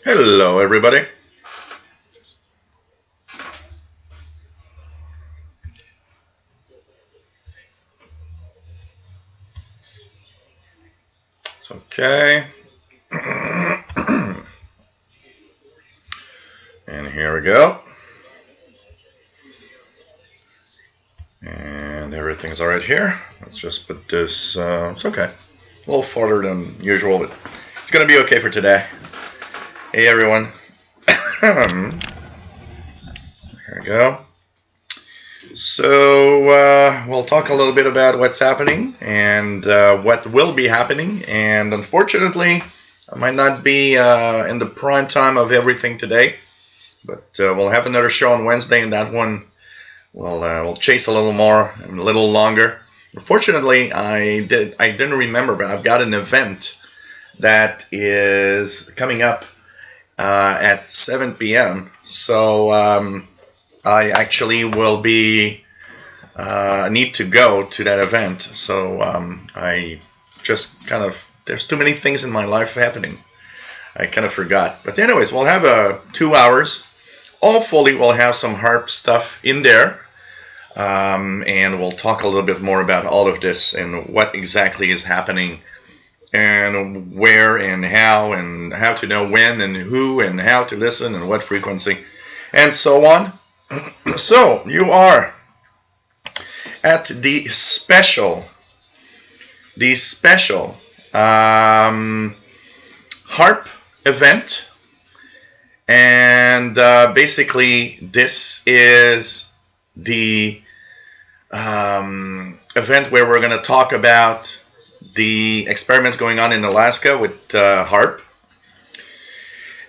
Hello, everybody. It's okay. And here we go. And everything's all right here. Let's just put this, it's okay. A little farther than usual, but it's going to be okay for today. Hey, everyone. Here we go. So we'll talk a little bit about what's happening and what will be happening. And unfortunately, I might not be in the prime time of everything today, but we'll have another show on Wednesday, and that one we'll chase a little more and a little longer. Unfortunately, I didn't remember, but I've got an event that is coming up at 7 p.m. So I actually will be need to go to that event. So I just there's too many things in my life happening. I kind of forgot. But anyways, we'll have 2 hours. Hopefully we'll have some HAARP stuff in there. And we'll talk a little bit more about all of this and what exactly is happening and where and how to know when and who and how to listen and what frequency and so on. So you are at the special HAARP event, and basically this is the event where we're going to talk about the experiments going on in Alaska with HAARP.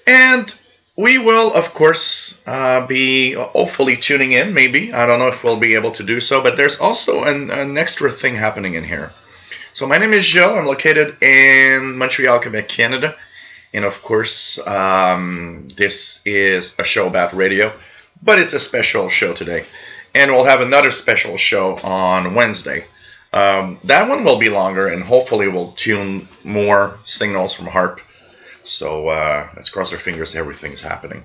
And we will, of course, be hopefully tuning in, maybe. I don't know if we'll be able to do so, but there's also an extra thing happening in here. So my name is Gilles. I'm located in Montreal, Quebec, Canada. And of course, this is a show about radio, but it's a special show today. And we'll have another special show on Wednesday. That one will be longer, and hopefully we'll tune more signals from HAARP. So let's cross our fingers everything's happening.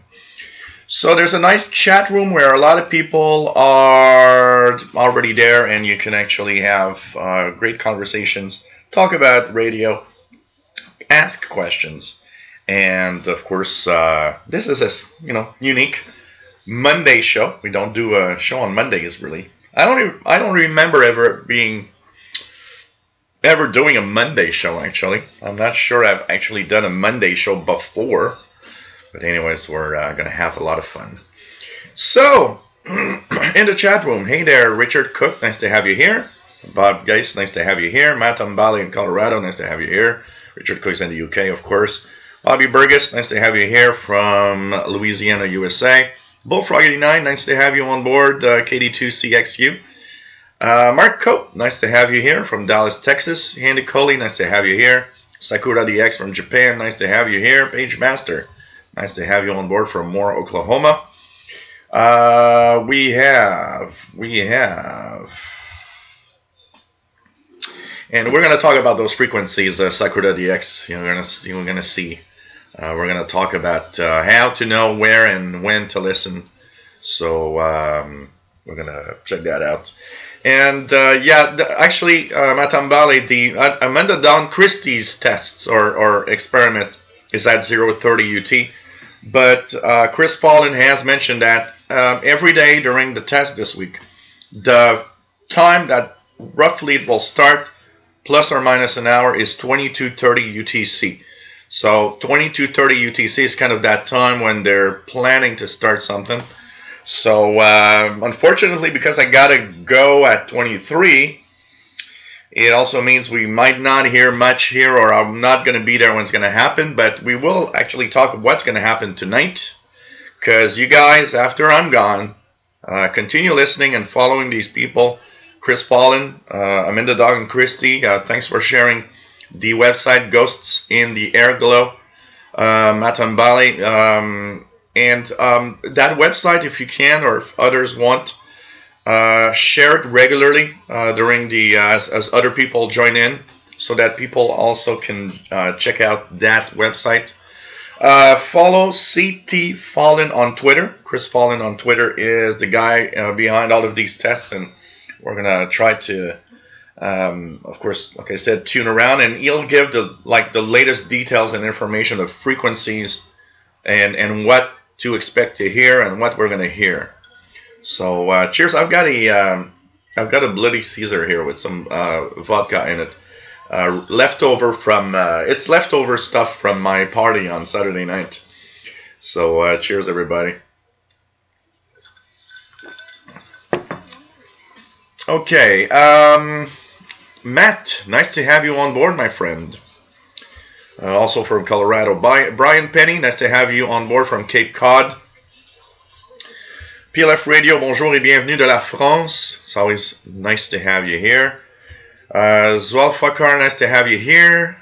So there's a nice chat room where a lot of people are already there, and you can actually have great conversations, talk about radio, ask questions. And of course, this is a unique Monday show. We don't do a show on Mondays, really. I don't remember ever doing a Monday show, actually. I'm not sure I've actually done a Monday show before. But anyways, we're going to have a lot of fun. So, in the chat room, hey there, Richard Cook, nice to have you here. Bob Geis, nice to have you here. Matt Ambali in Colorado, nice to have you here. Richard Cook's in the UK, of course. Bobby Burgess, nice to have you here from Louisiana, USA. Bullfrog89, nice to have you on board, KD2CXU. Mark Cope, nice to have you here from Dallas, Texas. Andy Coley, nice to have you here. Sakura DX from Japan, nice to have you here. Page Master, nice to have you on board from Moore, Oklahoma. We have, and we're going to talk about those frequencies, Sakura DX. You're going to see. We're going to talk about how to know where and when to listen. So we're going to check that out. And actually, Matambale, the Amanda Dawn Christie's tests or experiment is at 0:30 UT. But Chris Paulin has mentioned that every day during the test this week, the time that roughly it will start, plus or minus an hour, is 22:30 UTC. So 22:30 UTC is kind of that time when they're planning to start something. So unfortunately, because I gotta go at 23, it also means we might not hear much here, or I'm not going to be there when it's going to happen. But we will actually talk about what's going to happen tonight, because you guys, after I'm gone, continue listening and following these people. Chris Paulin, Amanda Dog and Christie, thanks for sharing the website Ghosts in the Air Glow. Matambali, And that website, if you can, or if others want, share it regularly during the as other people join in, so that people also can check out that website. Follow CT Fallen on Twitter. Chris Fallen on Twitter is the guy behind all of these tests, and we're gonna try to, of course, like I said, tune around, and he'll give the latest details and information of frequencies and what to expect to hear and what we're gonna hear. So cheers! I've got a Bloody Caesar here with some vodka in it. Leftover from it's leftover stuff from my party on Saturday night. So cheers, everybody. Okay, Matt, nice to have you on board, my friend. Also from Colorado. Brian Penny, nice to have you on board from Cape Cod. PLF Radio, bonjour et bienvenue de la France. It's always nice to have you here. Zwal Fakar, nice to have you here.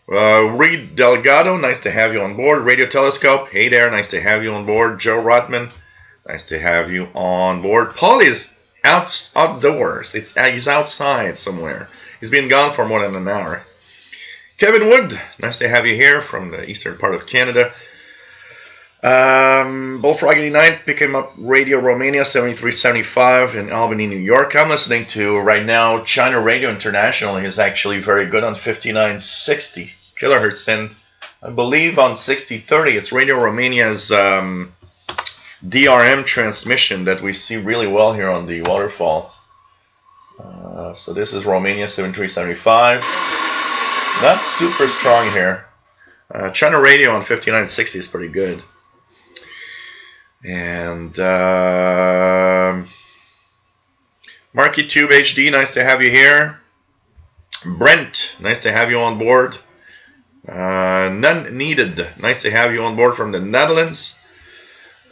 Reed Delgado, nice to have you on board. Radio Telescope, hey there, nice to have you on board. Joe Rotman, nice to have you on board. Paul is outdoors. He's outside somewhere. He's been gone for more than an hour. Kevin Wood, nice to have you here from the eastern part of Canada. Bullfrog 89, picking up Radio Romania 7375 in Albany, New York. I'm listening to right now China Radio International. Is actually very good on 5960 kilohertz, and I believe on 6030 it's Radio Romania's DRM transmission that we see really well here on the waterfall. So this is Romania 7375. Not super strong here. China Radio on 5960 is pretty good. And Marky Tube HD, nice to have you here. Brent, nice to have you on board. None Needed, nice to have you on board from the Netherlands.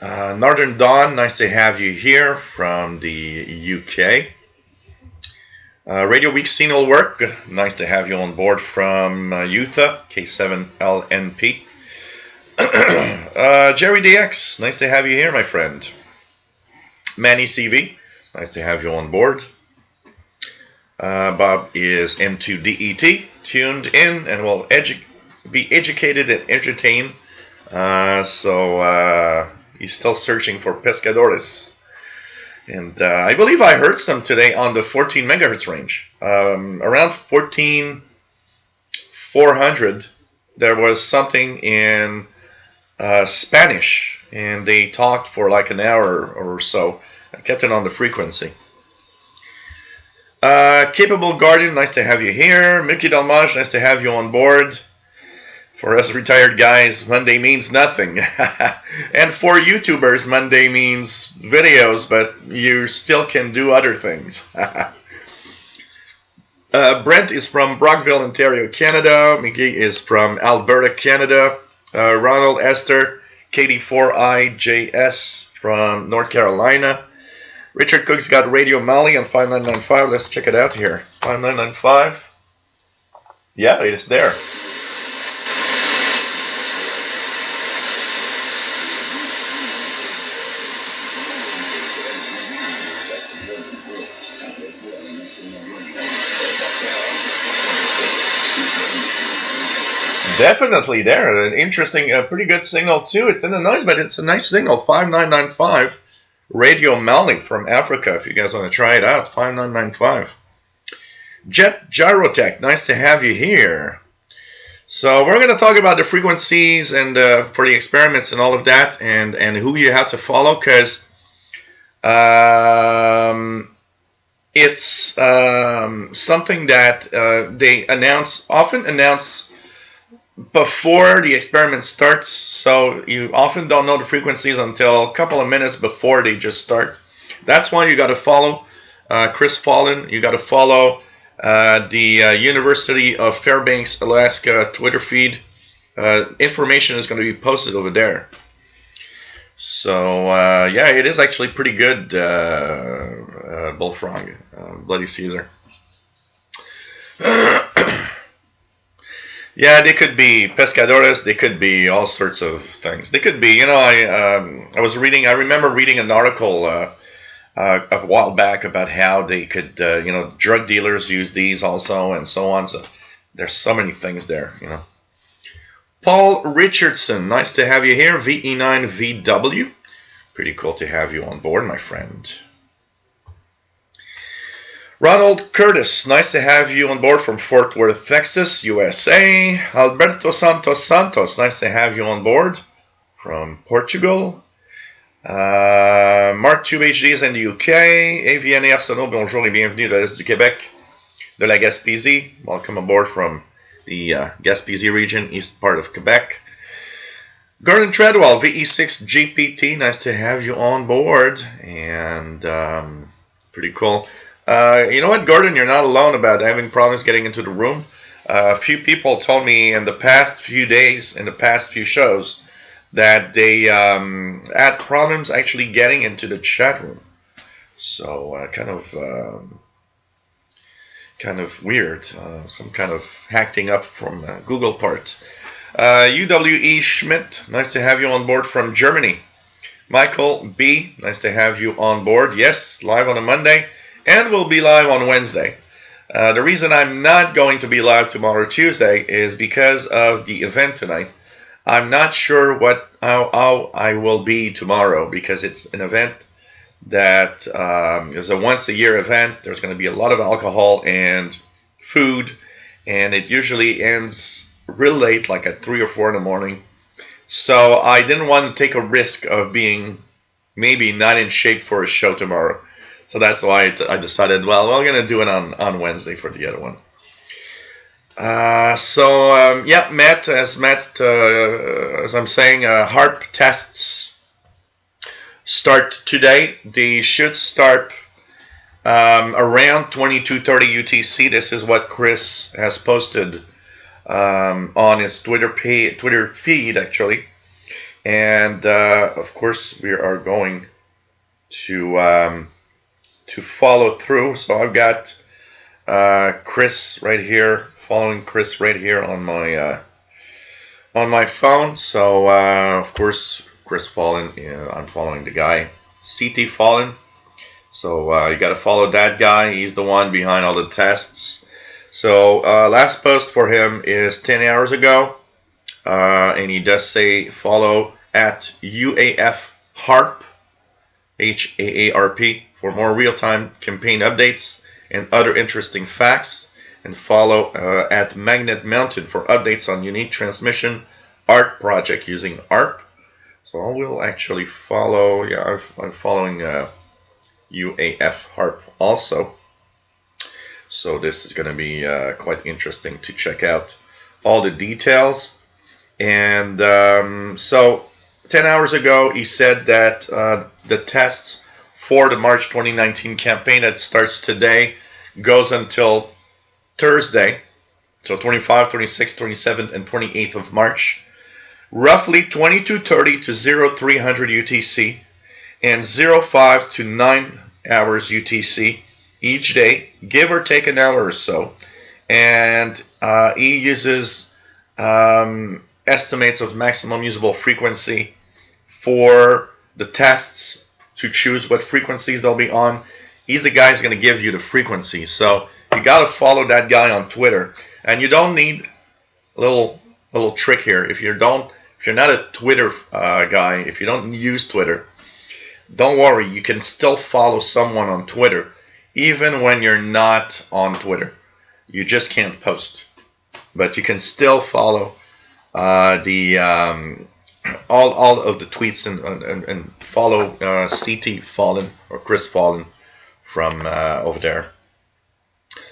Northern Dawn, nice to have you here from the UK. Radio Week Scene will work, nice to have you on board from Utah, K7LNP. Jerry DX, nice to have you here, my friend. Manny CV, nice to have you on board. Bob is M2DET, tuned in and will be educated and entertained. So he's still searching for pescadores. And I believe I heard some today on the 14 megahertz range. Around 14,400, there was something in Spanish, and they talked for like an hour or so. I kept it on the frequency. Capable Guardian, nice to have you here. Mickey Dalmage, nice to have you on board. For us retired guys, Monday means nothing. And for YouTubers, Monday means videos, but you still can do other things. Brent is from Brockville, Ontario, Canada. Mickey is from Alberta, Canada. Ronald Esther, KD4IJS from North Carolina. Richard Cook's got Radio Mali on 5995. Let's check it out here. 5995. Yeah, it is there. Definitely there. An interesting, pretty good signal too. It's in the noise, but it's a nice signal. 5995 Radio Mali from Africa. If you guys want to try it out, 5995. Jet Gyrotech, nice to have you here. So we're going to talk about the frequencies and for the experiments and all of that, and who you have to follow, because it's something that they often announce before the experiment starts, so you often don't know the frequencies until a couple of minutes before they just start. That's why you got to follow Chris Fallen. You got to follow the University of Fairbanks, Alaska Twitter feed. Information is going to be posted over there. So yeah, it is actually pretty good, Bullfrog, Bloody Caesar. Yeah, they could be pescadores. They could be all sorts of things. They could be, I was reading. I remember reading an article a while back about how they could, drug dealers use these also, and so on. So there's so many things there. Paul Richardson, nice to have you here. VE9VW, pretty cool to have you on board, my friend. Ronald Curtis, nice to have you on board from Fort Worth, Texas, USA. Alberto Santos, nice to have you on board from Portugal. Mark Tube HD is in the UK. Avienne Arsenault, bonjour et bienvenue de l'Est du Québec, de la Gaspésie. Welcome aboard from the Gaspésie region, east part of Quebec. Gordon Treadwell, VE6GPT, nice to have you on board. And pretty cool. You know what, Gordon, you're not alone about having problems getting into the room. A few people told me in the past few days, in the past few shows, that they had problems actually getting into the chat room. So kind of weird. Some kind of hacking up from Google part. UWE Schmidt, nice to have you on board from Germany. Michael B, nice to have you on board. Yes, live on a Monday. And we'll be live on Wednesday. The reason I'm not going to be live tomorrow, Tuesday, is because of the event tonight. I'm not sure how I will be tomorrow, because it's an event that is a once-a-year event. There's going to be a lot of alcohol and food, and it usually ends real late, like at 3 or 4 in the morning. So I didn't want to take a risk of being maybe not in shape for a show tomorrow. So that's why I decided, well, we're going to do it on Wednesday for the other one. Yeah, Matt, as I'm saying, HAARP tests start today. They should start around 22:30 UTC. This is what Chris has posted on his Twitter feed, actually. And of course, we are going to follow through. So I've got Chris right here, following Chris right here on my phone. So of course, Chris Fallen, I'm following the guy CT Fallen. So you got to follow that guy. He's the one behind all the tests. So last post for him is 10 hours ago, and he does say follow at UAF HAARP, HAARP, for more real-time campaign updates and other interesting facts, and follow at Magnet Mountain for updates on unique transmission art project using HAARP. So I will actually follow, I'm following UAF HAARP also. So this is going to be quite interesting to check out all the details. And so 10 hours ago, he said that the tests for the March 2019 campaign that starts today goes until Thursday, so 25, 26, 27, and 28th of March, roughly 22:30 to 0300 UTC and 05 to 9 hours UTC each day, give or take an hour or so. And he uses estimates of maximum usable frequency for the tests to choose what frequencies they'll be on. He's the guy who's going to give you the frequencies. So you got to follow that guy on Twitter. And you don't need a little trick here. If you're not a Twitter guy, if you don't use Twitter, don't worry. You can still follow someone on Twitter, even when you're not on Twitter. You just can't post. But you can still follow all of the tweets and follow CT Fallen or Chris Fallen from over there.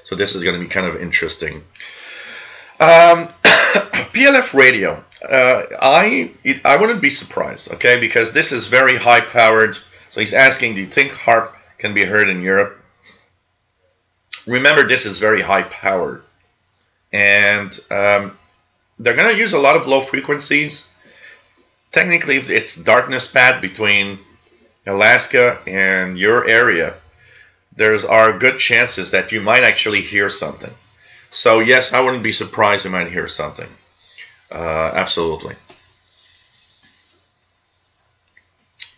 So this is going to be kind of interesting. PLF radio. I wouldn't be surprised, okay, because this is very high powered. So he's asking, do you think HAARP can be heard in Europe? Remember, this is very high powered, and they're going to use a lot of low frequencies. Technically, if it's darkness pad between Alaska and your area, are good chances that you might actually hear something. So yes, I wouldn't be surprised you might hear something. Absolutely.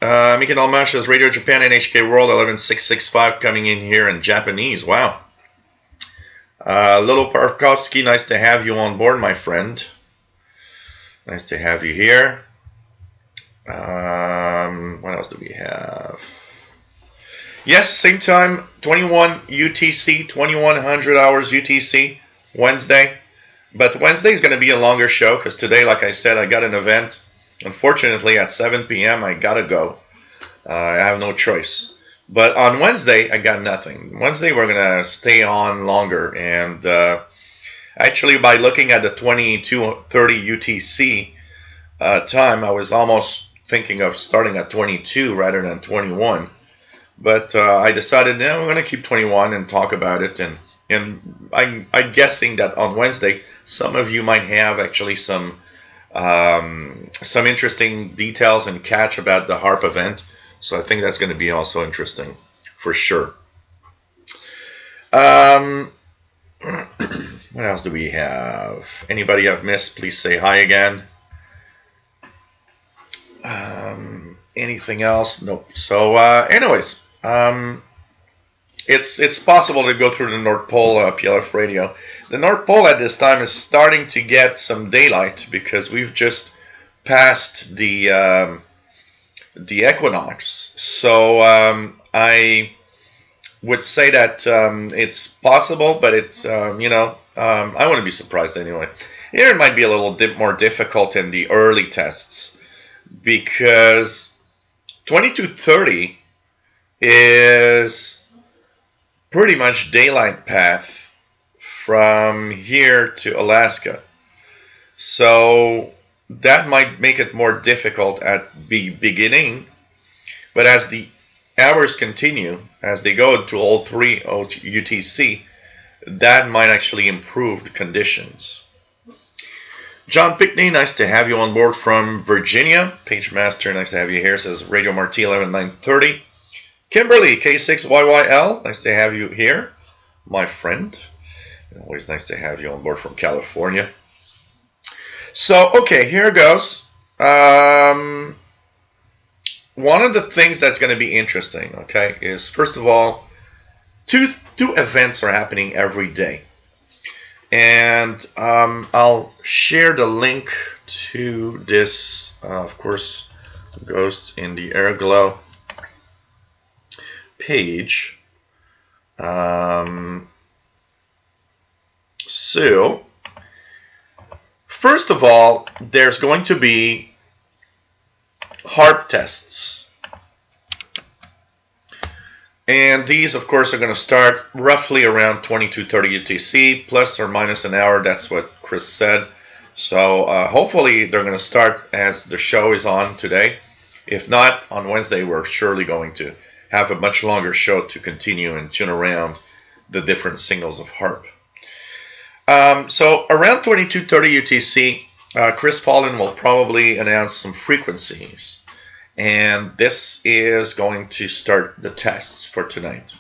Miki Dalmash says Radio Japan NHK World 11665 coming in here in Japanese. Wow. Little Parkovsky, nice to have you on board, my friend. Nice to have you here. What else do we have? Yes, same time, 21 UTC, 2100 hours UTC, Wednesday. But Wednesday is going to be a longer show because today, like I said, I got an event. Unfortunately, at 7 p.m., I got to go. I have no choice. But on Wednesday, I got nothing. Wednesday, we're going to stay on longer. And actually, by looking at the 22:30 UTC time, I was almost thinking of starting at 22 rather than 21. But I decided, no, we're going to keep 21 and talk about it. And I'm guessing that on Wednesday, some of you might have actually some interesting details and catch about the HAARP event. So I think that's going to be also interesting for sure. What else do we have? Anybody I've missed, please say hi again. Anything else? Nope. So anyways, it's possible to go through the North Pole PLF radio. The North Pole at this time is starting to get some daylight because we've just passed the equinox. So I would say that it's possible, but it's I wouldn't be surprised anyway. Here it might be a little bit more difficult in the early tests because 22:30 is pretty much daylight path from here to Alaska. So that might make it more difficult at the beginning, but as the hours continue, as they go to all three UTC, that might actually improve the conditions. John Pickney, nice to have you on board from Virginia. Page Master, nice to have you here, says Radio Marti 11930. Kimberly, K6YYL, nice to have you here, my friend. Always nice to have you on board from California. So, okay, here goes. One of the things that's going to be interesting, okay, is first of all, two events are happening every day. And I'll share the link to this, of course, Ghosts in the Airglow page. So, first of all, there's going to be HAARP tests. And these, of course, are going to start roughly around 22:30 UTC, plus or minus an hour. That's what Chris said. So hopefully they're going to start as the show is on today. If not, on Wednesday, we're surely going to have a much longer show to continue and tune around the different signals of HAARP. So around 22:30 UTC, Chris Paulin will probably announce some frequencies. And this is going to start the tests for tonight.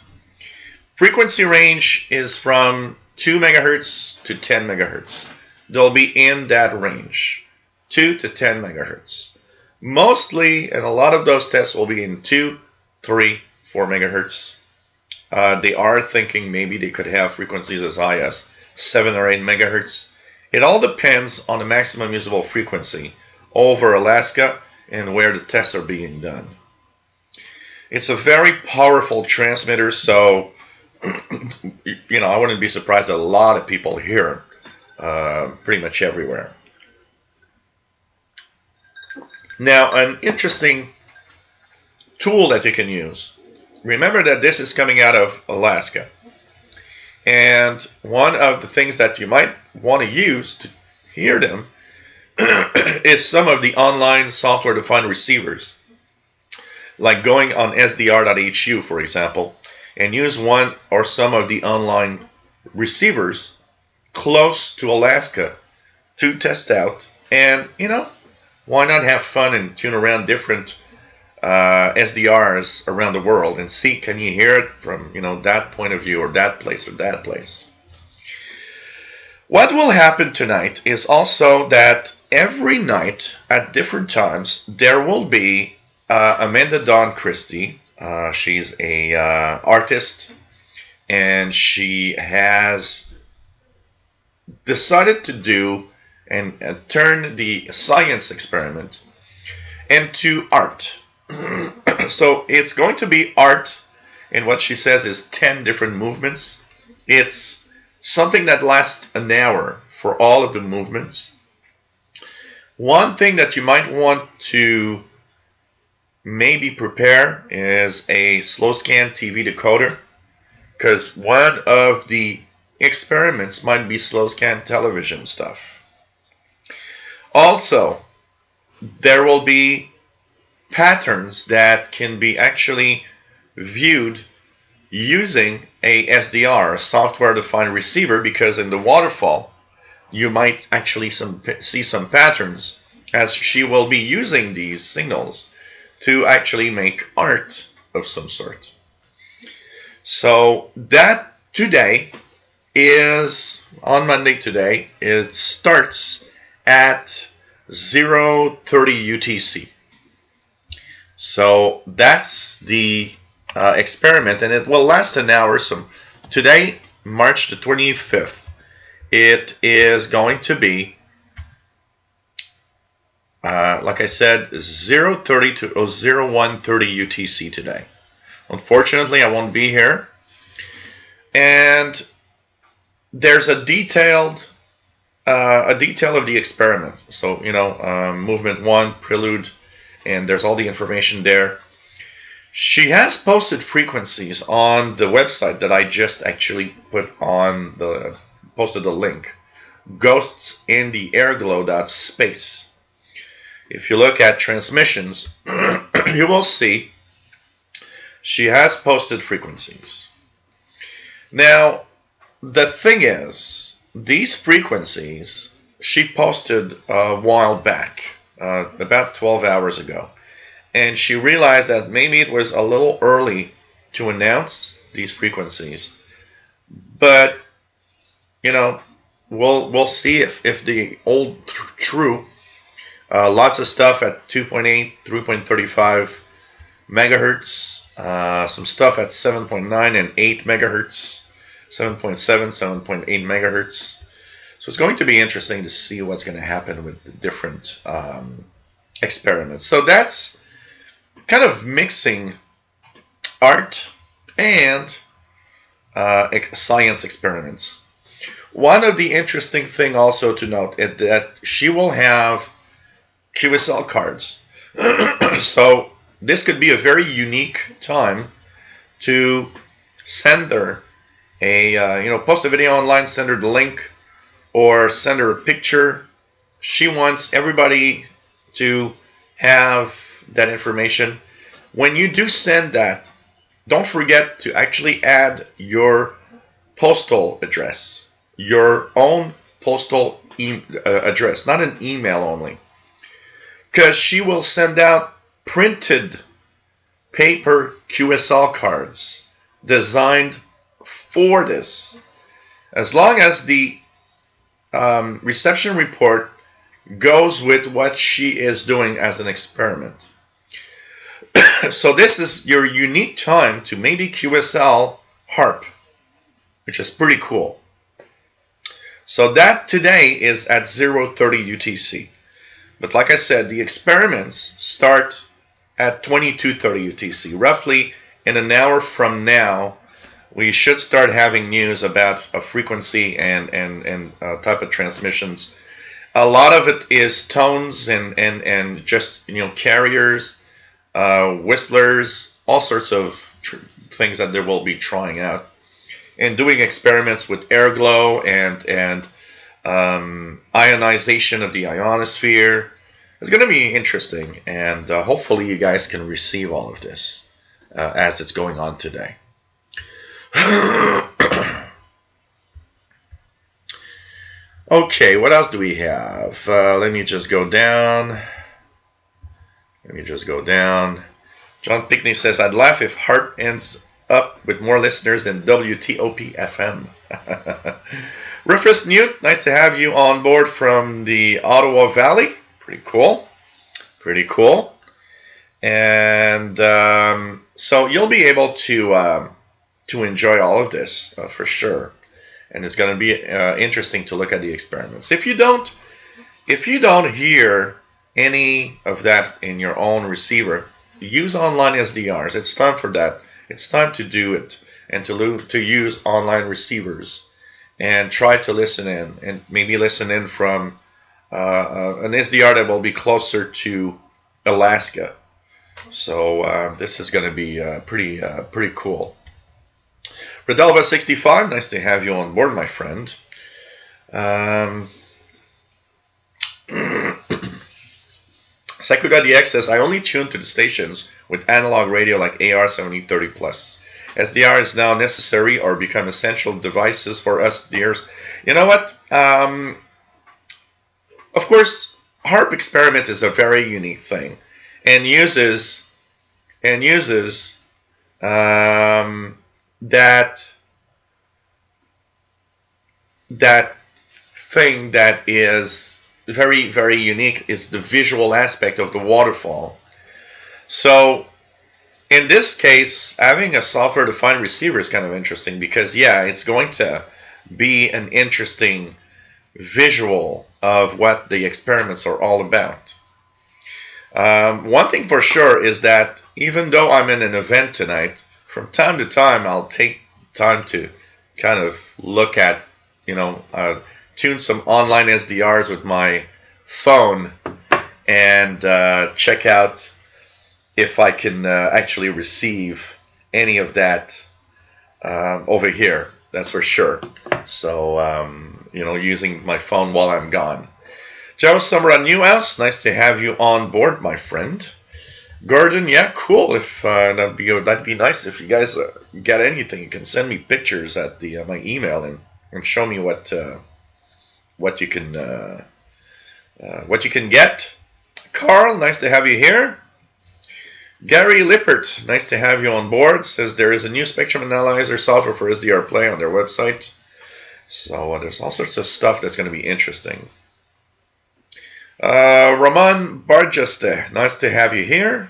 Frequency range is from 2 megahertz to 10 megahertz. They'll be in that range, 2 to 10 megahertz. Mostly, and a lot of those tests will be in 2, 3, 4 megahertz. They are thinking maybe they could have frequencies as high as 7 or 8 megahertz. It all depends on the maximum usable frequency over Alaska and where the tests are being done. It's a very powerful transmitter, so I wouldn't be surprised that a lot of people hear it pretty much everywhere. Now, an interesting tool that you can use. Remember that this is coming out of Alaska. And one of the things that you might want to use to hear them is some of the online software-defined receivers, like going on sdr.hu, for example, and use one or some of the online receivers close to Alaska to test out. And, why not have fun and tune around different SDRs around the world and see, can you hear it from, that point of view or that place or that place. What will happen tonight is also that every night at different times there will be Amanda Dawn Christie. She's a artist, and she has decided to do and turn the science experiment into art. So it's going to be art in what she says is 10 different movements. It's something that lasts an hour for all of the movements. One thing that you might want to maybe prepare is a slow scan TV decoder, because one of the experiments might be slow scan television stuff. Also, there will be patterns that can be actually viewed using a SDR, a software-defined receiver, because in the waterfall you might actually see some patterns, as she will be using these signals to actually make art of some sort. So that today is, on Monday today, it starts at 0:30 UTC. So that's the experiment, and it will last an hour. So today, March the 25th, it is going to be, like I said, 0:30 to 01:30 UTC today. Unfortunately, I won't be here. And there's a detail of the experiment. So, movement 1, prelude, and there's all the information there. She has posted frequencies on the website that I just actually posted the link. Ghostsintheairglow.space. If you look at transmissions, you will see she has posted frequencies. Now, the thing is, these frequencies she posted a while back, about 12 hours ago. And she realized that maybe it was a little early to announce these frequencies. But, we'll see if the old true. Lots of stuff at 2.8, 3.35 megahertz. Some stuff at 7.9 and 8 megahertz. 7.7, 7.8 megahertz. So it's going to be interesting to see what's going to happen with the different experiments. So that's kind of mixing art and science experiments. One of the interesting thing also to note is that she will have QSL cards. So this could be a very unique time to send her post a video online, send her the link, or send her a picture. She wants everybody to have that information. When you do send that, don't forget to actually add your postal address, your own postal address, not an email only, because she will send out printed paper QSL cards designed for this, as long as the reception report goes with what she is doing as an experiment. So this is your unique time to maybe QSL HAARP, which is pretty cool. So that today is at 0:30 UTC. But like I said, the experiments start at 22:30 UTC. Roughly in an hour from now, we should start having news about a frequency and type of transmissions. A lot of it is tones and just carriers, whistlers, all sorts of things that they will be trying out, and doing experiments with air glow and ionization of the ionosphere. It's going to be interesting, and hopefully you guys can receive all of this as it's going on today. Okay, what else do we have? Let me just go down. John Pickney says, I'd laugh if HAARP ends up with more listeners than WTOP FM. Rufus Newt, nice to have you on board from the Ottawa Valley. Pretty cool. Pretty cool. And so you'll be able to enjoy all of this for sure. And it's going to be interesting to look at the experiments. If you don't hear any of that in your own receiver, use online SDRs. It's time for that. It's time to do it and to use online receivers and try to listen in, and maybe listen in from an SDR that will be closer to Alaska. So this is going to be pretty cool. Redelva 65, nice to have you on board, my friend. Sakura DX says, I only tune to the stations with analog radio like AR 7030 plus. SDR is now necessary or become essential devices for us dears. You know what? Of course, HAARP experiment is a very unique thing, and uses that thing that is very, very unique is the visual aspect of the waterfall. So in this case, having a software-defined receiver is kind of interesting because, yeah, it's going to be an interesting visual of what the experiments are all about. One thing for sure is that even though I'm in an event tonight, from time to time I'll take time to kind of look at, tune some online SDRs with my phone and check out if I can actually receive any of that over here. That's for sure. So, using my phone while I'm gone. Joe Summer Newhouse, nice to have you on board, my friend. Gordon, yeah, cool. If that'd be nice if you guys got anything. You can send me pictures at my email and show me what you can get. Carl, nice to have you here. Gary Lippert, nice to have you on board. Says there is a new spectrum analyzer software for SDR Play on their website. So there's all sorts of stuff that's going to be interesting. Ramon Barjaste, nice to have you here.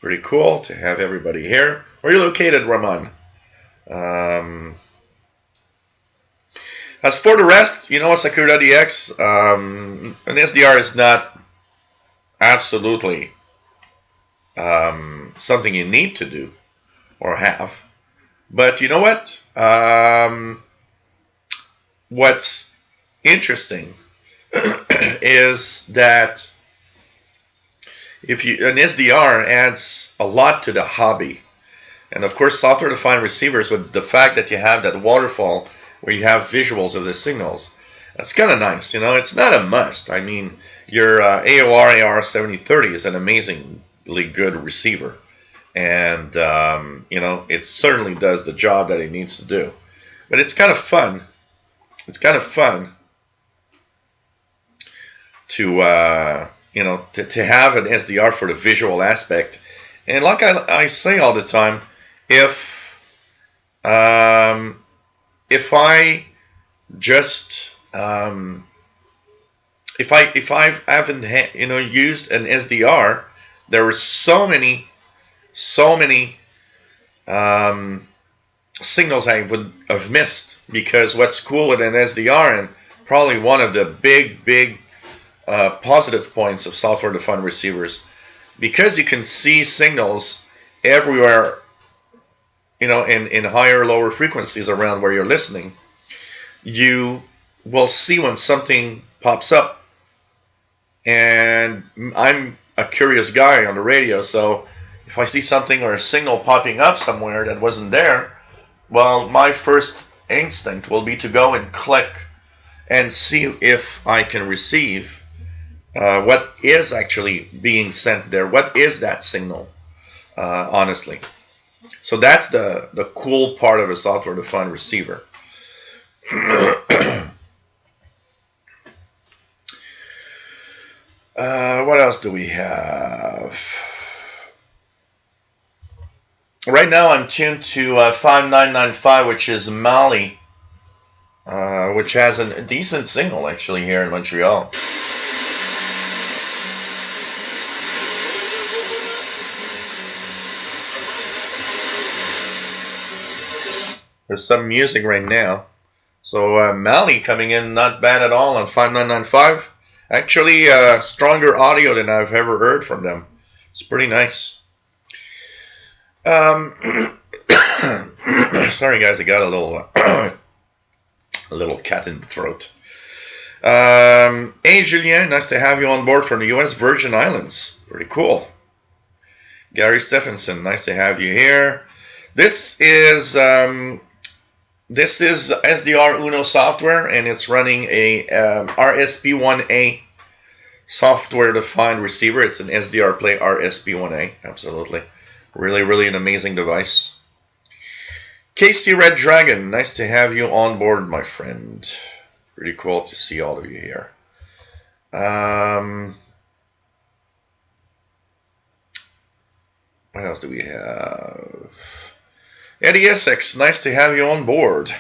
Pretty cool to have everybody here. Where are you located, Ramon? As for the rest, Sakura DX, an SDR is not absolutely something you need to do or have. But you know what? What's interesting is that an SDR adds a lot to the hobby. And of course, software-defined receivers, with the fact that you have that waterfall where you have visuals of the signals, that's kind of nice. It's not a must. I mean, your AOR AR7030 is an amazingly good receiver. And, it certainly does the job that it needs to do. But it's kind of fun. It's kind of fun to have an SDR for the visual aspect. And like I say all the time, if I just if I haven't used an SDR, there were so many signals I would have missed, because what's cool with an SDR, and probably one of the big positive points of software-defined receivers, because you can see signals everywhere, in higher, lower frequencies around where you're listening, you will see when something pops up. And I'm a curious guy on the radio, so if I see something or a signal popping up somewhere that wasn't there, well, my first instinct will be to go and click and see if I can receive what is actually being sent there. What is that signal, honestly? So that's the cool part of a software-defined receiver. What else do we have? Right now I'm tuned to 5995, which is Mali, which has a decent signal actually here in Montreal. There's some music right now. So Mali coming in not bad at all on 5995. Actually, stronger audio than I've ever heard from them. It's pretty nice. Sorry guys, I got a little a little cat in the throat. Hey Julien, nice to have you on board from the U.S. Virgin Islands. Pretty cool. Gary Stephenson, nice to have you here. This is SDR Uno software, and it's running a RSP1A software-defined receiver. It's an SDR Play RSP1A. Absolutely, really an amazing device. Casey Red Dragon, nice to have you on board, my friend. Pretty cool to see all of you here. What else do we have? Eddie Essex, nice to have you on board.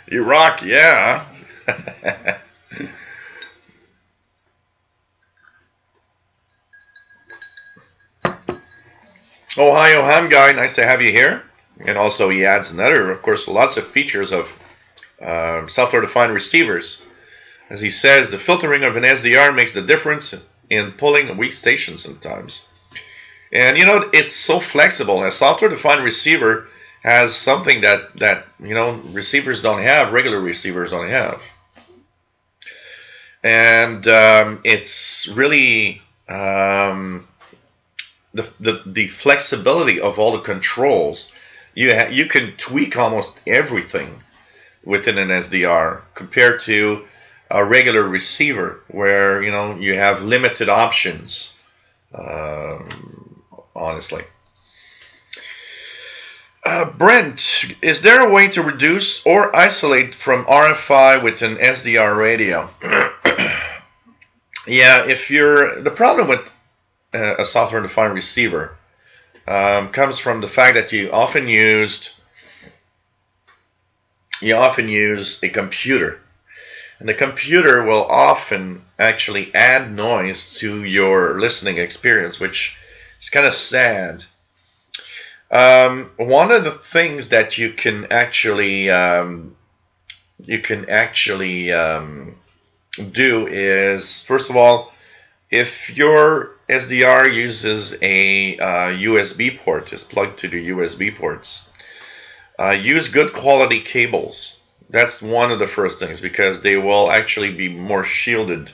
You rock, yeah. Ohio Ham Guy, nice to have you here. And also he adds another, of course, lots of features of software-defined receivers. As he says, the filtering of an SDR makes the difference in pulling a weak station sometimes. And you know, it's so flexible. A software-defined receiver has something that you know receivers don't have, regular receivers don't have. And it's really the flexibility of all the controls. You can tweak almost everything within an SDR compared to a regular receiver where you know you have limited options. Honestly. Brent, is there a way to reduce or isolate from RFI with an SDR radio? Yeah, if you're the problem with a software-defined receiver comes from the fact that you often use a computer, and the computer will often actually add noise to your listening experience, which is kind of sad. One of the things that you can actually do is, first of all, if your SDR uses a USB port, is plugged to the USB ports, use good quality cables. That's one of the first things, because they will actually be more shielded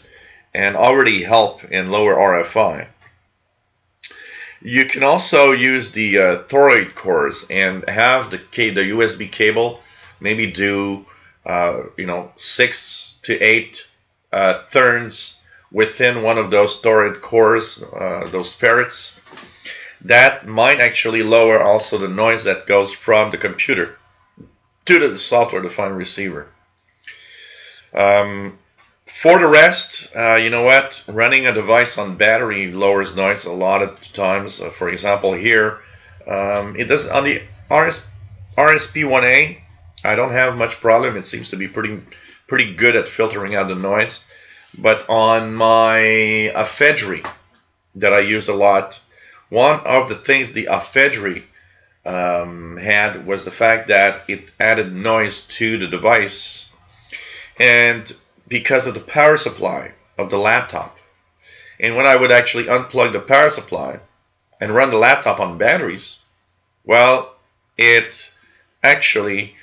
and already help in lower RFI. You can also use the toroid cores and have the USB cable maybe do 6 to 8 turns within one of those toroid cores, those ferrets. That might actually lower also the noise that goes from the computer to the software-defined receiver. For the rest, you know what? Running a device on battery lowers noise a lot of times. For example, here, it does on the RSP1A. I don't have much problem. It seems to be pretty good at filtering out the noise. But on my ephedry that I use a lot, one of the things the ephedry had was the fact that it added noise to the device, and because of the power supply of the laptop. And when I would actually unplug the power supply and run the laptop on batteries, well, it actually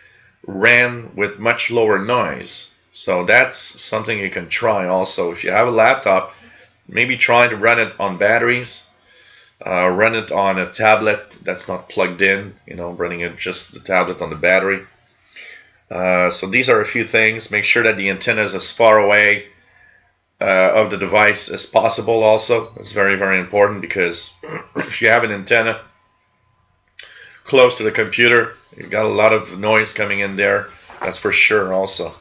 ran with much lower noise. So that's something you can try also. If you have a laptop, maybe try to run it on batteries, run it on a tablet that's not plugged in, running it just the tablet on the battery. So these are a few things. Make sure that the antenna is as far away of the device as possible also. It's very important, because if you have an antenna close to the computer, you've got a lot of noise coming in there. That's for sure also.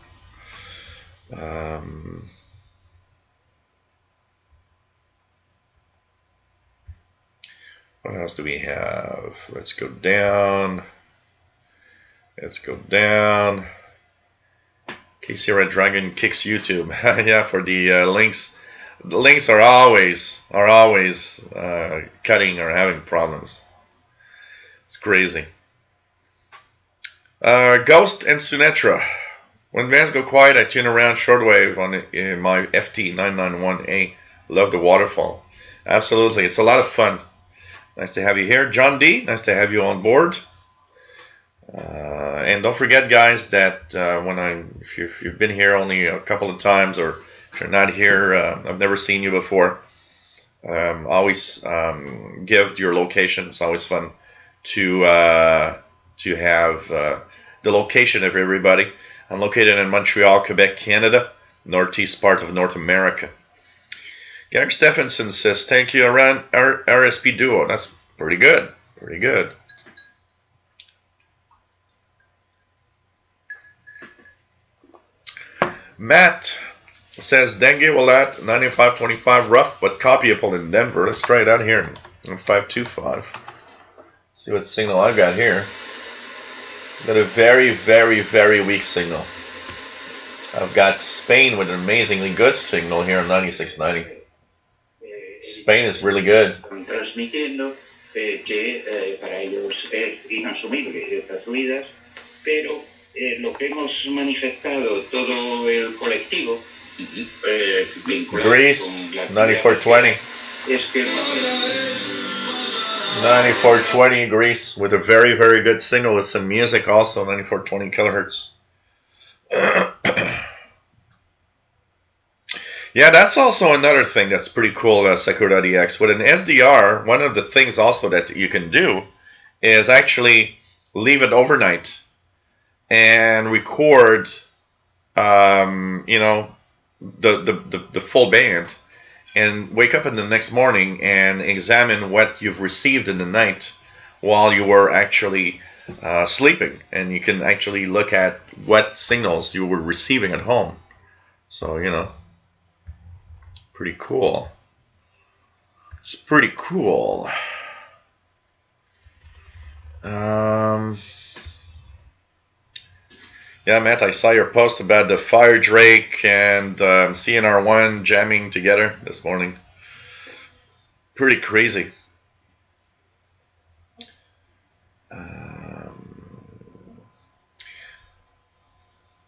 What else do we have? Let's go down. Let's go down. Casey Red Dragon kicks YouTube. Yeah, for the links. The links are always cutting or having problems. It's crazy. Ghost and Sunetra. When bands go quiet, I tune around shortwave on in my FT991A. Love the waterfall. Absolutely, it's a lot of fun. Nice to have you here, John D. Nice to have you on board. And don't forget, guys, that if you've been here only a couple of times, or if you're not here, I've never seen you before. Always give your location. It's always fun to have the location of everybody. I'm located in Montreal, Quebec, Canada, northeast part of North America. Garrick Stephenson says, thank you, around RSP Duo. That's pretty good. Pretty good. Matt says, dengue Willat, 9525 rough, but copyable in Denver. Let's try it out here in 525. See what signal I got here. Got a very, very, very weak signal. I've got Spain with an amazingly good signal here on 9690. Spain is really good. Transmitiendo que para ellos es inasumible estas subidas, pero lo que hemos manifestado todo el colectivo vinculado Greece, con la 9420. es que 9420 Greece with a very, very good signal with some music also, 9420 kilohertz. Yeah, that's also another thing that's pretty cool, Sakura.dx. With an SDR, one of the things also that you can do is actually leave it overnight and record, you know, the full band, and wake up in the next morning and examine what you've received in the night while you were actually sleeping, and you can actually look at what signals you were receiving at home. So, you know, pretty cool. It's pretty cool. Yeah, Matt, I saw your post about the Fire Drake and CNR1 jamming together this morning. Pretty crazy.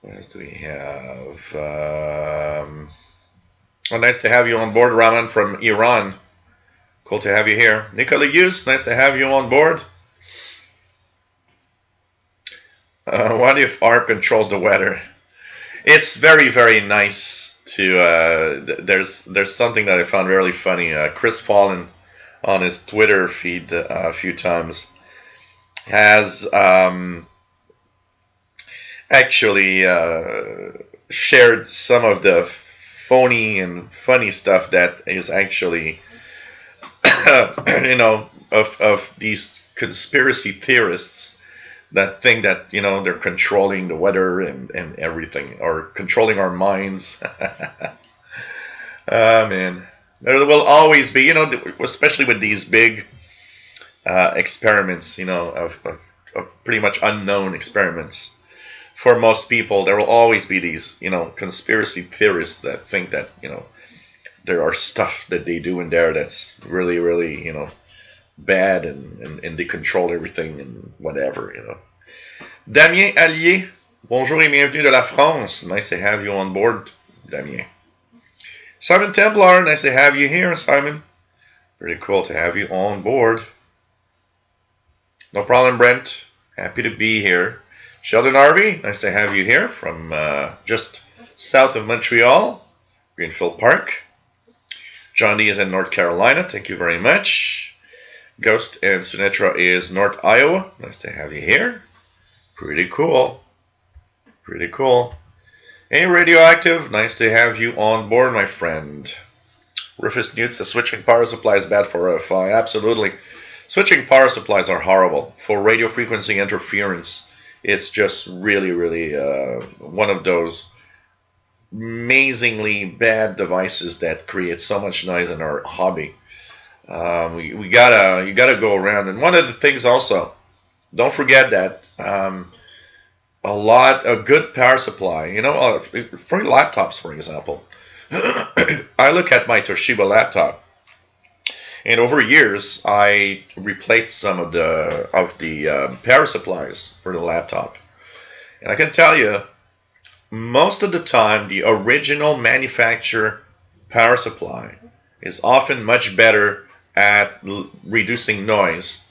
What else do we have? Oh, nice to have you on board, Raman from Iran. Cool to have you here. Nicola Yus, nice to have you on board. What if HAARP controls the weather? It's very, very nice to. There's something that I found really funny. Chris Fallon on his Twitter feed a few times has actually shared some of the phony and funny stuff that is actually, you know, of these conspiracy theorists that think that, you know, they're controlling the weather and everything, or controlling our minds. Man, there will always be, you know, especially with these big experiments, you know, of pretty much unknown experiments. For most people, there will always be these, you know, conspiracy theorists that think that, you know, there are stuff that they do in there that's really, really, you know, bad, and they control everything and whatever, you know. Damien Allier, bonjour et bienvenue de la France. Nice to have you on board, Damien. Simon Templar, nice to have you here, Simon. Pretty cool to have you on board. No problem, Brent. Happy to be here. Sheldon Harvey, nice to have you here from just south of Montreal, Greenfield Park. John D is in North Carolina. Thank you very much. Ghost and Sunetra is North Iowa. Nice to have you here. Pretty cool. Pretty cool. Hey, Radioactive. Nice to have you on board, my friend. Rufus Newt says switching power supply is bad for RFI. Absolutely. Switching power supplies are horrible for radio frequency interference. It's just really, really one of those amazingly bad devices that create so much noise in our hobby. You gotta go around. And one of the things also, don't forget that a good power supply. For laptops, for example, I look at my Toshiba laptop, and over years I replaced some of the power supplies for the laptop, and I can tell you, most of the time, the original manufacturer power supply is often much better at reducing noise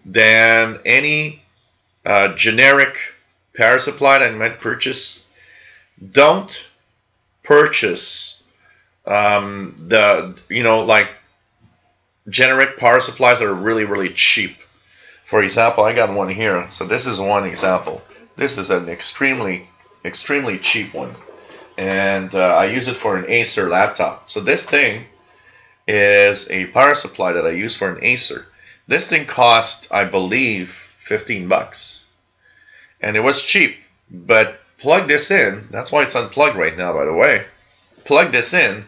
than any generic power supply that you might purchase. Don't purchase like generic power supplies that are really, really cheap. For example, I got one here. So this is one example. This is an extremely, extremely cheap one. And I use it for an Acer laptop. So this thing is a power supply that I use for an Acer. This thing cost, I believe, 15 bucks. And it was cheap. But plug this in. That's why it's unplugged right now, by the way. Plug this in,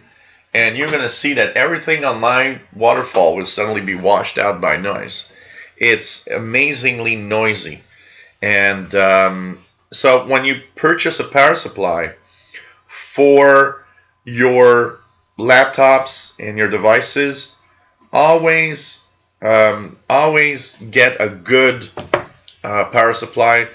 and you're going to see that everything on my waterfall will suddenly be washed out by noise. It's amazingly noisy. And so when you purchase a power supply for your laptops and your devices, always get a good power supply.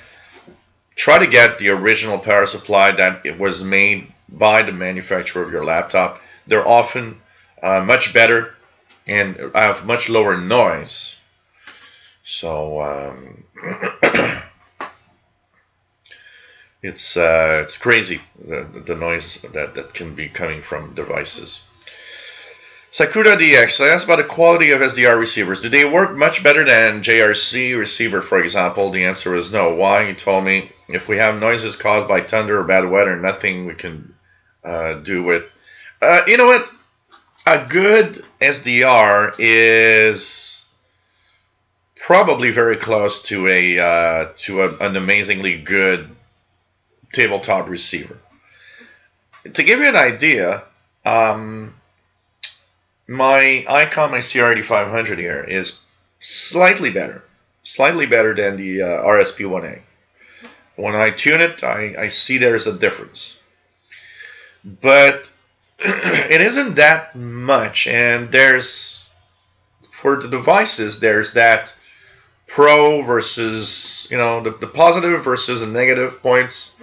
Try to get the original power supply that it was made by the manufacturer of your laptop. They're often much better and have much lower noise. So it's crazy, the noise that can be coming from devices. Sakura DX, I asked about the quality of SDR receivers. Do they work much better than JRC receiver, for example? The answer is no. Why? He told me, if we have noises caused by thunder or bad weather, nothing we can do with. You know what? A good SDR is probably very close to an amazingly good tabletop receiver. To give you an idea, my Icon, my CR8500 here is slightly better than the RSP1A. When I tune it, I see there's a difference, but it isn't that much. And for the devices, there's that pro versus, the positive versus the negative points.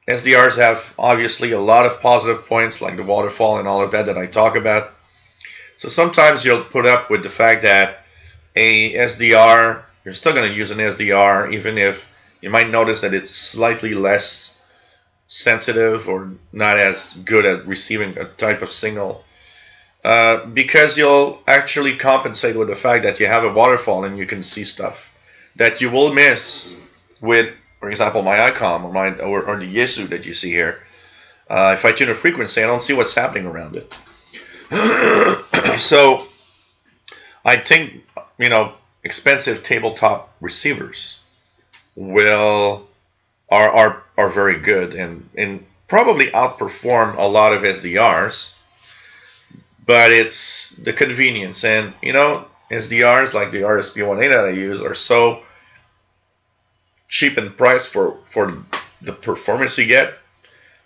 SDRs have obviously a lot of positive points, like the waterfall and all of that I talk about. So sometimes you'll put up with the fact that a SDR, you're still going to use an SDR, even if you might notice that it's slightly less sensitive or not as good at receiving a type of signal, because you'll actually compensate with the fact that you have a waterfall and you can see stuff that you will miss with, for example, my ICOM or the Yesu that you see here. If I tune a frequency, I don't see what's happening around it. So I think, expensive tabletop receivers are very good and probably outperform a lot of SDRs. But it's the convenience, and SDRs like the RSP1A that I use are so cheap in price for the performance you get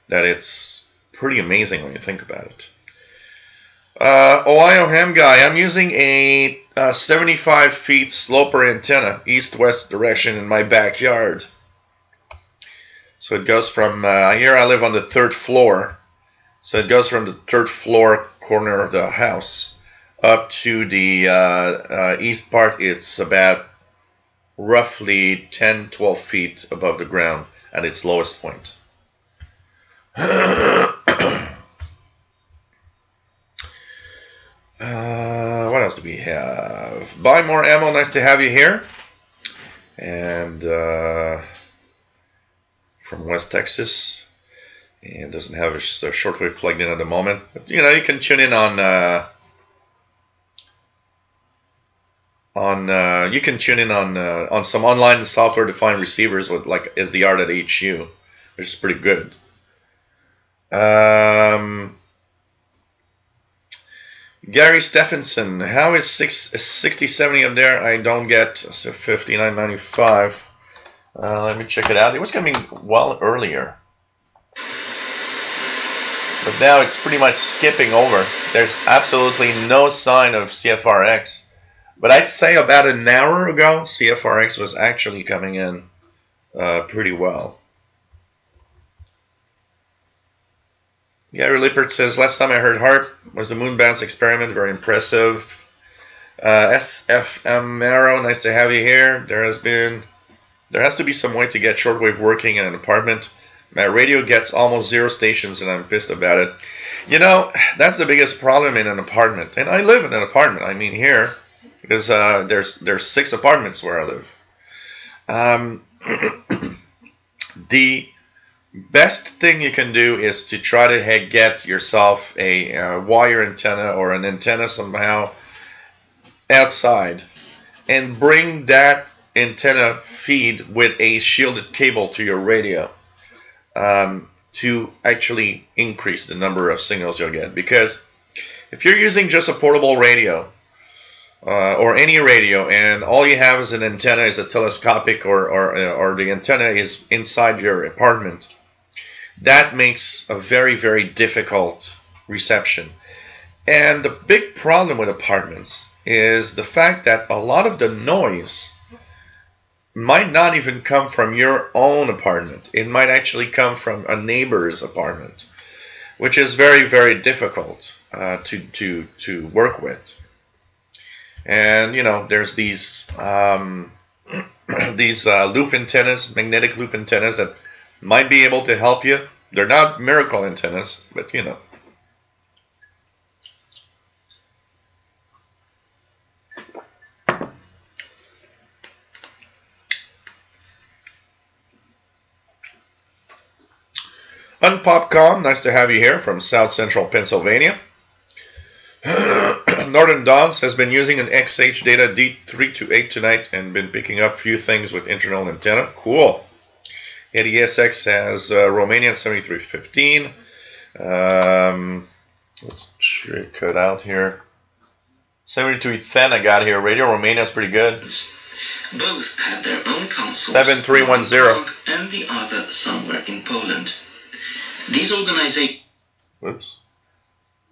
that it's pretty amazing when you think about it. Ohio Ham Guy, I'm using a 75 feet sloper antenna, east-west direction in my backyard. So it goes from, here I live on the 3rd floor, so it goes from the 3rd floor corner of the house up to the east part. It's about roughly 10-12 feet above the ground at its lowest point. What else do we have? Buy more ammo, nice to have you here. And from West Texas, and doesn't have a shortwave plugged in at the moment, but you can tune in on some online software defined receivers with like SDR.HU, which is pretty good. Gary Stephenson, how is 6070 up there? I don't get. So 5995. Let me check it out. It was coming well earlier, but now it's pretty much skipping over. There's absolutely no sign of CFRX. But I'd say about an hour ago, CFRX was actually coming in pretty well. Gary Lippert says, last time I heard HAARP was the moon bounce experiment, very impressive. SFM Marrow, nice to have you here. There has to be some way to get shortwave working in an apartment. My radio gets almost 0 stations and I'm pissed about it. You know, that's the biggest problem in an apartment. And I live in an apartment, I mean here, because there's 6 apartments where I live. The best thing you can do is to try to get yourself a wire antenna or an antenna somehow outside and bring that antenna feed with a shielded cable to your radio to actually increase the number of signals you'll get. Because if you're using just a portable radio or any radio and all you have is an antenna, is a telescopic or the antenna is inside your apartment, that makes a very, very difficult reception. And the big problem with apartments is the fact that a lot of the noise might not even come from your own apartment. It might actually come from a neighbor's apartment, which is very, very difficult to work with. And you know, there's these loop antennas, magnetic loop antennas that might be able to help you. They're not miracle antennas, but you know. Unpopcom, nice to have you here from South Central Pennsylvania. Northern Dons has been using an XH Data D328 tonight and been picking up a few things with internal antenna. Cool. Eddie SX has Romanian 7315. Let's check it out here. 7310 I got here. Radio Romania is pretty good. Both have their own consoles, 7310. and the other somewhere in Poland. These organizations... Whoops.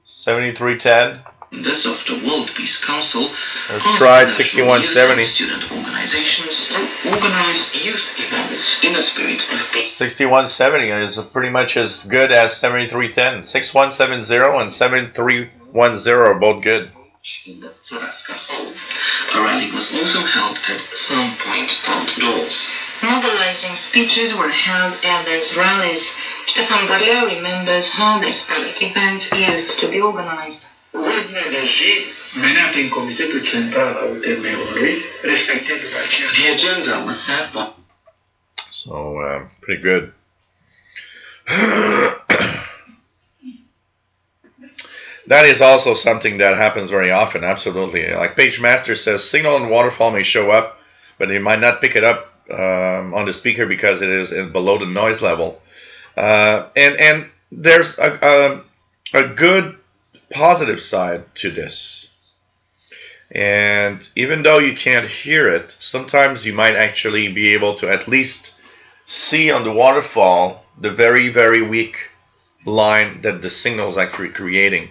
7310. The Software World Peace Council... Let's try 6170. ...student organizations to organize youth events in a spirit of peace. 6170 is pretty much as good as 7310. 6170 and 7310 are both good. In the Soraska Hall. A rally was also held at some point outdoors. Mobilizing speeches were held at these rallies. Stefan Barria remembers how this public event used to be organized. Menate în Comitetul Central al UTM-ului, respectându-l aceea. The agenda was set by... So, pretty good. That is also something that happens very often, absolutely. Like Page Master says, signal and waterfall may show up, but it might not pick it up on the speaker because it is below the noise level. And there's a good positive side to this. And even though you can't hear it, sometimes you might actually be able to at least see on the waterfall the very, very weak line that the signal is actually creating.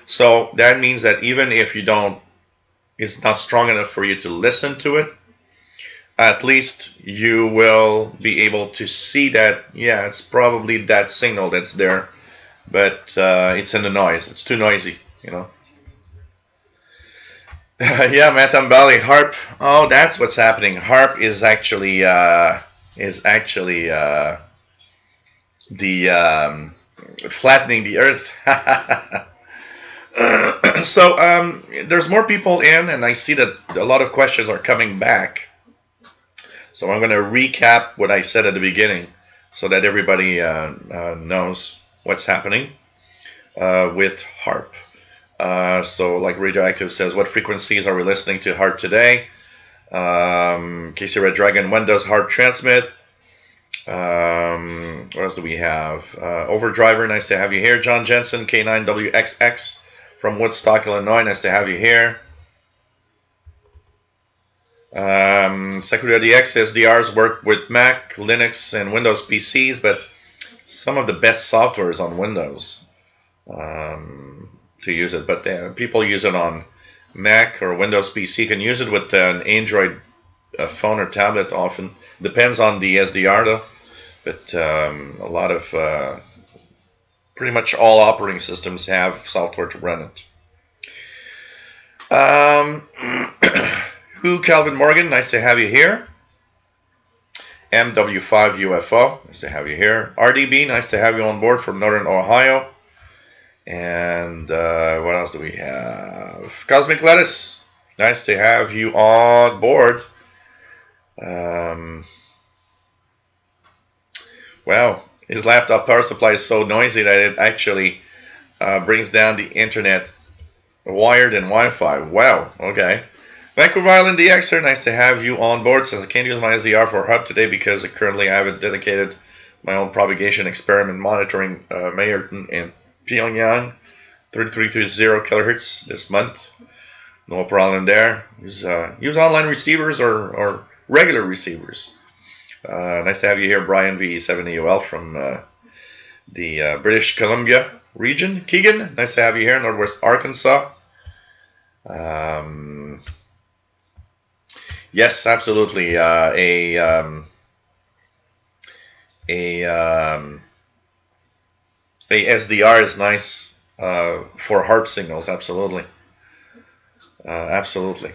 So that means that even if it's not strong enough for you to listen to it, at least you will be able to see that, yeah, it's probably that signal that's there, but it's in the noise. It's too noisy, you know. Yeah, Matambali, HAARP. Oh, that's what's happening. HAARP is actually the flattening the earth. So there's more people in, and I see that a lot of questions are coming back. So I'm going to recap what I said at the beginning so that everybody knows what's happening with HAARP. So like Radioactive says, what frequencies are we listening to HAARP today? Casey Red Dragon, when does HAARP transmit? What else do we have? Overdriver, nice to have you here. John Jensen, K9WXX from Woodstock, Illinois. Nice to have you here. Sakura DX SDRs work with Mac, Linux, and Windows PCs, but some of the best software is on Windows to use it. But people use it on Mac or Windows PC. You can use it with an Android phone or tablet often. Depends on the SDR though. But a lot of, pretty much all operating systems have software to run it. Who Calvin Morgan, nice to have you here. MW5 UFO, nice to have you here. RDB, nice to have you on board from Northern Ohio. And what else do we have? Cosmic Lettuce, nice to have you on board. Well, his laptop power supply is so noisy that it actually brings down the internet wired and Wi-Fi. Wow, okay. Vancouver Island DXer, nice to have you on board. Says I can't use my SDR for HAARP today because currently I haven't dedicated my own propagation experiment monitoring Mayerton in Pyongyang, 3330 kilohertz this month. No problem there. Use online receivers or regular receivers. Nice to have you here, Brian V7AUL from the British Columbia region. Keegan, nice to have you here, Northwest Arkansas. Yes, absolutely. A SDR is nice for HAARP signals. Absolutely, absolutely.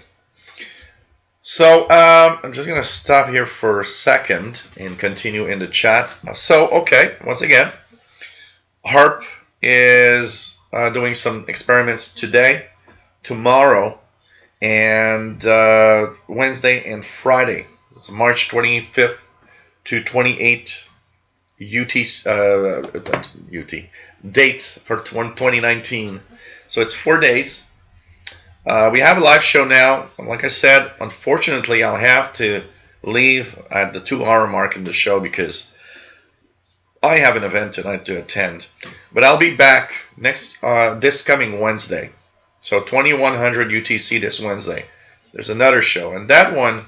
So I'm just gonna stop here for a second and continue in the chat. So okay, once again, HAARP is doing some experiments today, tomorrow, and Wednesday and Friday. It's March 25th to 28th UT date for 2019. So it's 4 days. We have a live show now. Like I said, unfortunately, I'll have to leave at the 2-hour mark in the show because I have an event tonight to attend. But I'll be back this coming Wednesday. So 2100 UTC this Wednesday. There's another show, and that one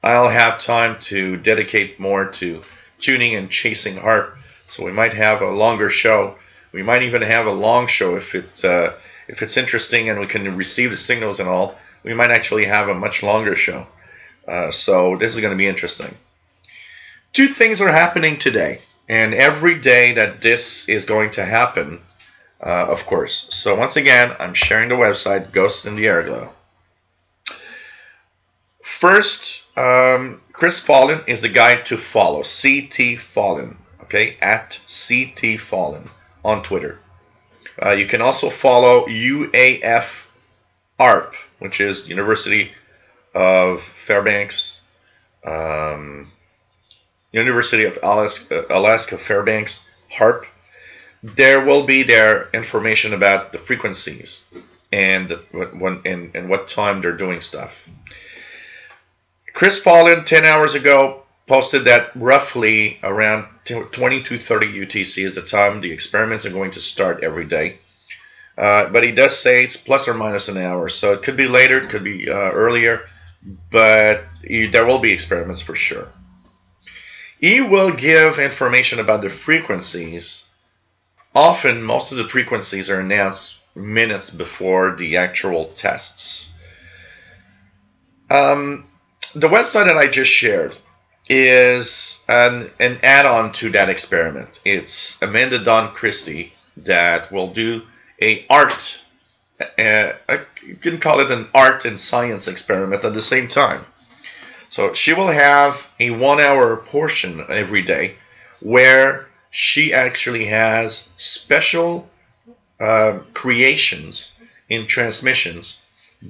I'll have time to dedicate more to tuning and chasing HAARP. So we might have a longer show. We might even have a long show if it's interesting and we can receive the signals and all. We might actually have a much longer show. So this is going to be interesting. 2 things are happening today, and every day that this is going to happen. Of course. So once again, I'm sharing the website, Ghosts in the Airglow. First, Chris Fallen is the guy to follow. CT Fallen. Okay, at CT Fallen on Twitter. You can also follow UAF HAARP, which is University of Fairbanks, University of Alaska Fairbanks HAARP. There will be their information about the frequencies and what time they're doing stuff. Chris Fallen 10 hours ago posted that roughly around 20 to 30 UTC is the time the experiments are going to start every day. But he does say it's plus or minus an hour, so it could be later, it could be earlier, but there will be experiments for sure. He will give information about the frequencies. Often, most of the frequencies are announced minutes before the actual tests. The website that I just shared is an add-on to that experiment. It's Amanda Dawn Christie that will do a art, you can call it an art and science experiment at the same time. So she will have a 1-hour portion every day where she actually has special creations in transmissions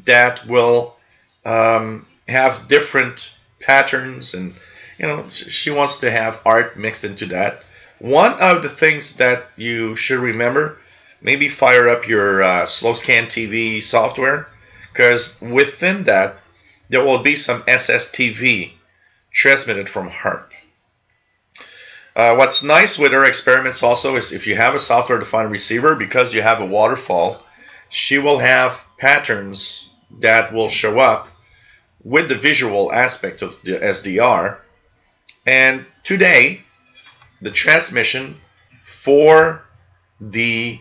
that will have different patterns, and she wants to have art mixed into that. One of the things that you should remember, maybe fire up your SlowScan TV software, because within that there will be some SSTV transmitted from HAARP. What's nice with our experiments also is if you have a software-defined receiver, because you have a waterfall, she will have patterns that will show up with the visual aspect of the SDR. And today, the transmission for the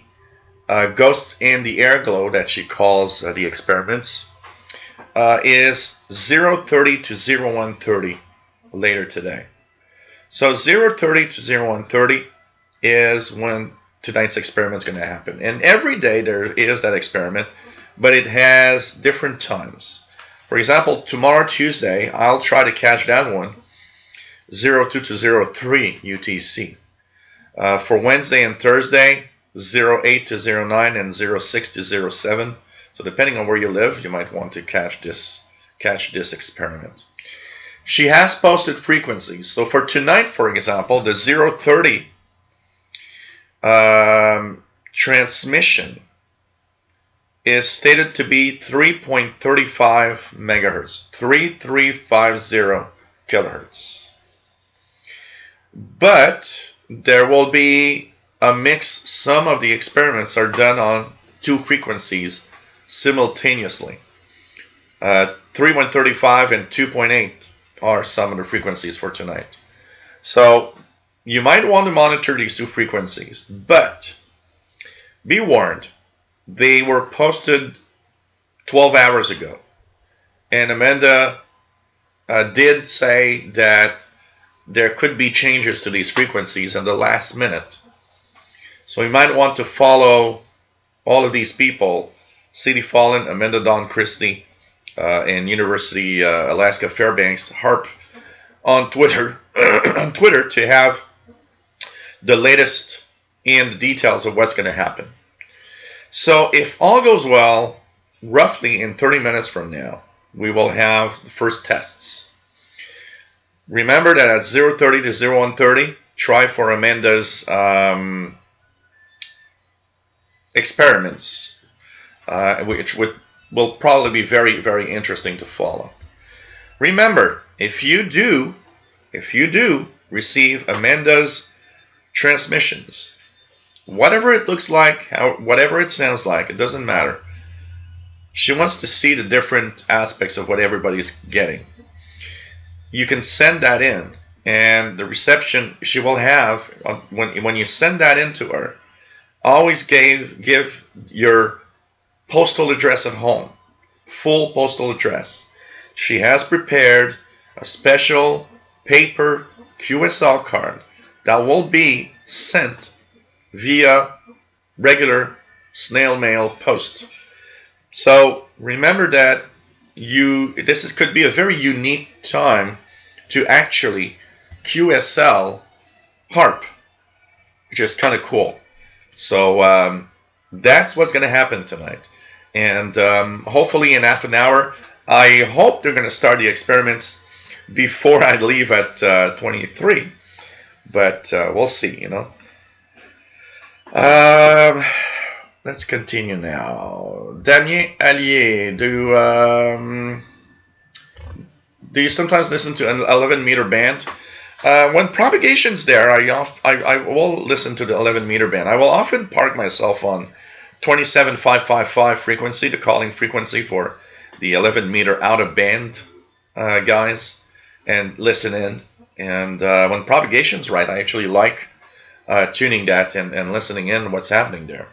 ghosts in the air glow that she calls the experiments is 0:30 to 01:30 later today. So 0:30 to 01:30 is when tonight's experiment is going to happen. And every day there is that experiment, but it has different times. For example, tomorrow, Tuesday, I'll try to catch that one 02 to 03 UTC. For Wednesday and Thursday, 08 to 09 and 06 to 07. So depending on where you live, you might want to catch this experiment. She has posted frequencies. So for tonight, for example, the 0:30 transmission is stated to be 3.35 megahertz, 3350 kilohertz. But there will be a mix. Some of the experiments are done on two frequencies simultaneously. 3.135 and 2.8 are some of the frequencies for tonight. So you might want to monitor these two frequencies, but be warned, they were posted 12 hours ago. And Amanda did say that there could be changes to these frequencies in the last minute. So you might want to follow all of these people, C.D. Fallen, Amanda Dawn Christie, and University Alaska Fairbanks, HAARP, on Twitter, on Twitter to have the latest and the details of what's going to happen. So if all goes well, roughly in 30 minutes from now, we will have the first tests. Remember that at 0:30 to 01:30, try for Amanda's experiments, which will probably be very, very interesting to follow. Remember, if you do receive Amanda's transmissions, whatever it looks like, whatever it sounds like, it doesn't matter. She wants to see the different aspects of what everybody's getting. You can send that in, and the reception she will have when you send that in to her, always give your postal address at home, full postal address. She has prepared a special paper QSL card that will be sent via regular snail mail post. So remember that this could be a very unique time to actually QSL HAARP, which is kind of cool. So that's what's going to happen tonight. And hopefully in half an hour, I hope they're going to start the experiments before I leave at 23. But we'll see, you know. Let's continue now. Daniel Allier, do you sometimes listen to an 11-meter band? When propagation's there, I will listen to the 11-meter band. I will often park myself on 27555 frequency, the calling frequency for the 11-meter out-of-band guys, and listen in. And when propagation's right, I actually like tuning that and listening in what's happening there.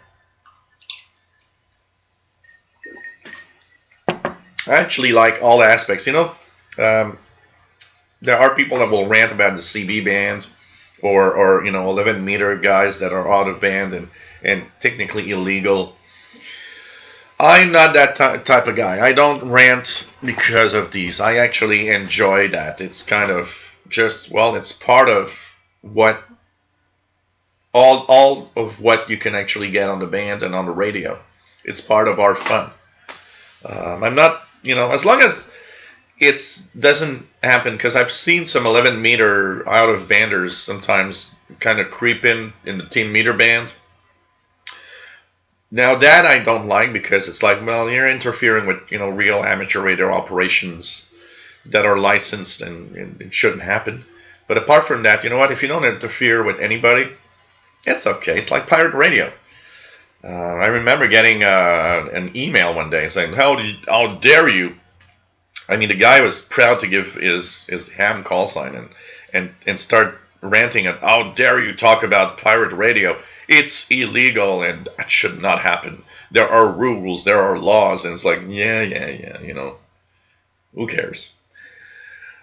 I actually like all aspects. You know, there are people that will rant about the CB band or 11-meter guys that are out of band and technically illegal. I'm not that type of guy. I don't rant because of these. I actually enjoy that. It's kind of just, well, it's part of what all of what you can actually get on the band and on the radio. It's part of our fun. I'm not, as long as it doesn't happen, because I've seen some 11-meter out-of-banders sometimes kind of creep in the 10-meter band. Now that I don't like, because it's like, well, you're interfering with, real amateur radio operations that are licensed and it shouldn't happen. But apart from that, you know what? If you don't interfere with anybody, it's okay. It's like pirate radio. I remember getting an email one day saying, "How dare you?" I mean, the guy was proud to give his ham call sign and start ranting at, "How dare you talk about pirate radio? It's illegal and that should not happen. There are rules, there are laws." And it's like, yeah, who cares?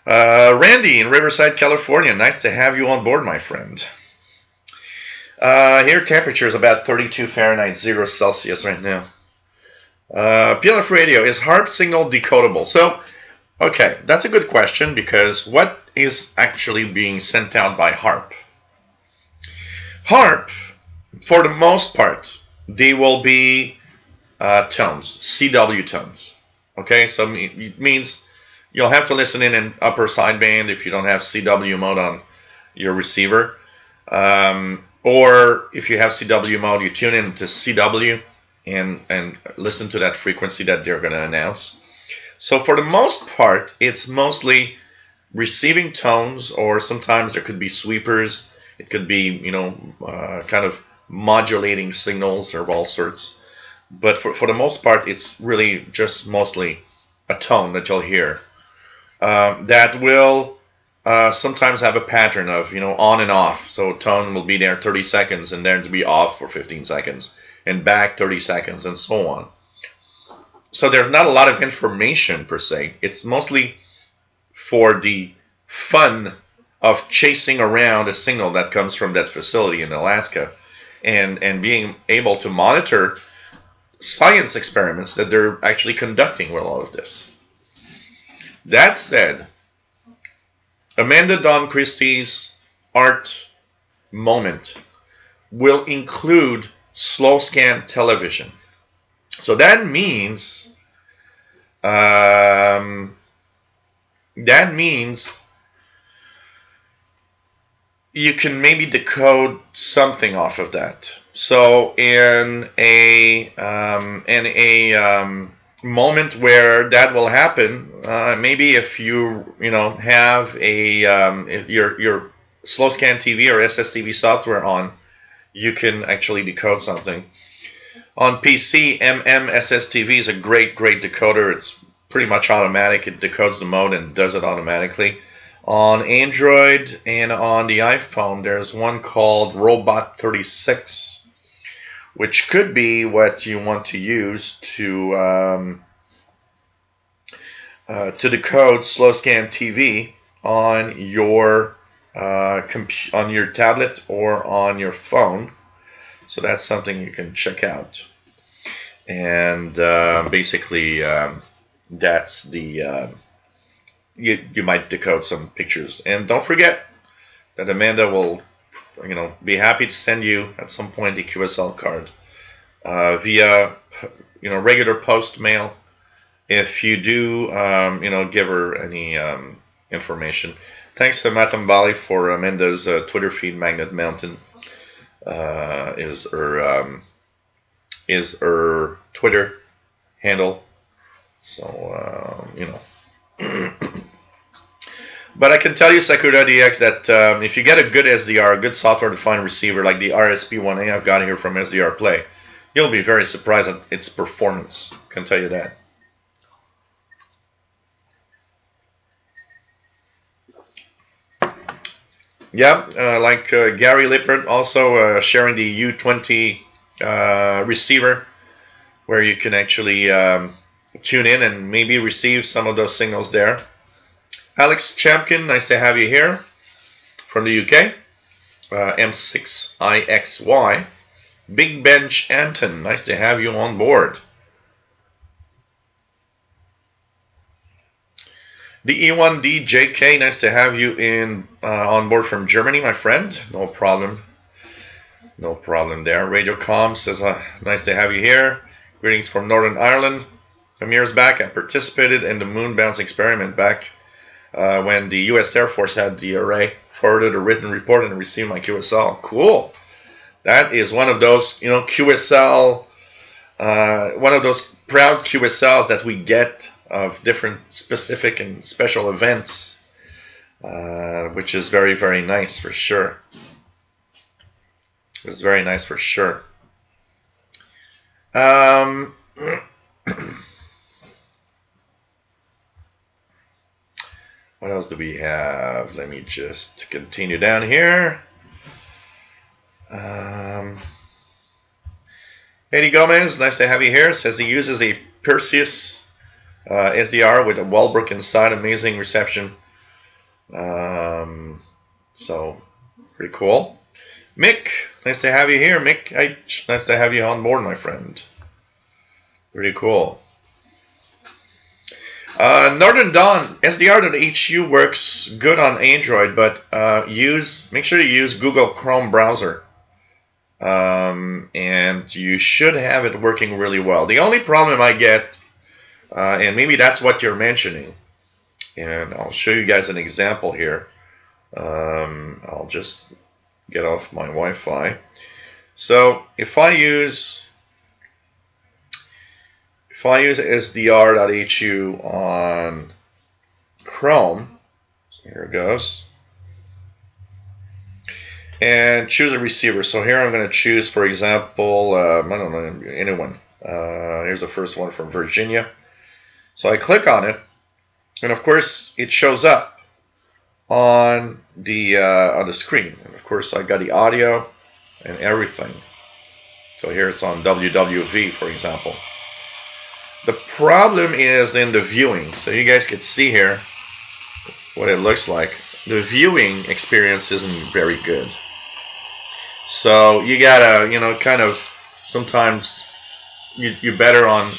Randy in Riverside, California. Nice to have you on board, my friend. Here, temperature is about 32 Fahrenheit, 0 Celsius right now. PLF radio, is HAARP signal decodable? So, okay, that's a good question, because what is actually being sent out by HAARP? HAARP, for the most part, they will be tones, CW tones. Okay, so it means you'll have to listen in upper sideband if you don't have CW mode on your receiver. Or if you have CW mode, you tune in to CW and listen to that frequency that they're going to announce. So for the most part, it's mostly receiving tones, or sometimes there could be sweepers. It could be, kind of modulating signals of all sorts. But for the most part, it's really just mostly a tone that you'll hear. That will sometimes have a pattern of, on and off. So tone will be there 30 seconds and then to be off for 15 seconds and back 30 seconds and so on. So there's not a lot of information per se. It's mostly for the fun of chasing around a signal that comes from that facility in Alaska and being able to monitor science experiments that they're actually conducting with all of this. That said, Amanda Dawn Christie's art moment will include slow scan television. So that means you can maybe decode something off of that. So in a moment where that will happen, maybe if you have if your slow scan TV or SSTV software on, you can actually decode something. On PC, SSTV is a great decoder. It's pretty much automatic. It decodes the mode and does it automatically. On Android and on the iPhone, there's one called Robot 36, which could be what you want to use to decode slow scan TV on your on your tablet or on your phone. So that's something you can check out. And basically, that's the you might decode some pictures. And don't forget that Amanda will, be happy to send you at some point the QSL card via, regular post mail. If you do, give her any information. Thanks to Matambali for Amanda's Twitter feed. Magnet Mountain is her Twitter handle. So But I can tell you, Sakura DX, that if you get a good SDR, a good software-defined receiver like the RSP1A I've got here from SDR Play, you'll be very surprised at its performance. I can tell you that. Yeah, like Gary Lippert also sharing the U20 receiver, where you can actually tune in and maybe receive some of those signals there. Alex Champkin, nice to have you here from the UK. M6IXY. Big Bench Anton, nice to have you on board. The E1DJK, nice to have you on board from Germany, my friend. No problem. No problem there. Radio Com says, nice to have you here. Greetings from Northern Ireland. Some years back, I participated in the moon bounce experiment back when the U.S. Air Force had the array. Forwarded a written report and received my QSL. Cool. That is one of those, QSL, one of those proud QSLs that we get of different specific and special events, which is very, very nice for sure. It's very nice for sure. Um, what else do we have? Let me just continue down here. Eddie Gomez, nice to have you here. Says he uses a Perseus SDR with a Walbrook inside. Amazing reception. So, pretty cool. Mick, nice to have you here. Mick H, nice to have you on board, my friend. Pretty cool. Northern Dawn, SDR.HU works good on Android, but make sure you use Google Chrome browser. And you should have it working really well. The only problem I get, and maybe that's what you're mentioning, and I'll show you guys an example here. I'll just get off my Wi-Fi. So if I use SDR.HU on Chrome, here it goes, and choose a receiver. So here I'm going to choose, for example, I don't know, anyone. Here's the first one from Virginia. So I click on it, and of course it shows up on the screen. And of course I got the audio and everything. So here it's on WWV, for example. The problem is in the viewing. So you guys can see here what it looks like. The viewing experience isn't very good. So you gotta, kind of sometimes you better on,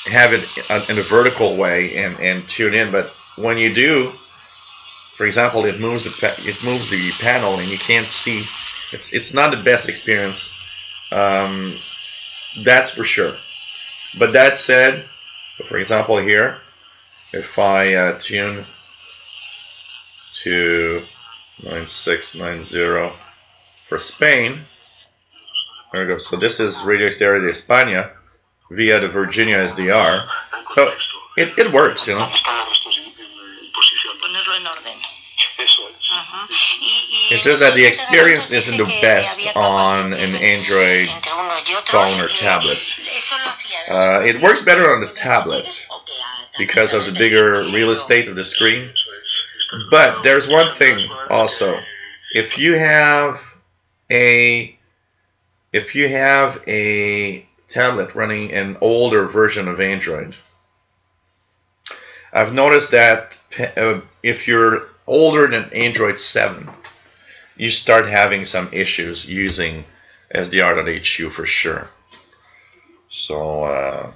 have it in a vertical way and tune in. But when you do, for example, it moves the panel and you can't see. It's not the best experience. That's for sure. But that said, for example, here, if I tune to 9690 for Spain, there we go. So this is Radio Estéreo de España via the Virginia SDR. So it works, It's just that the experience isn't the best on an Android phone or tablet. It works better on the tablet because of the bigger real estate of the screen. But there's one thing also. If you have a tablet running an older version of Android, I've noticed that if you're older than Android 7, you start having some issues using SDR.HU for sure. So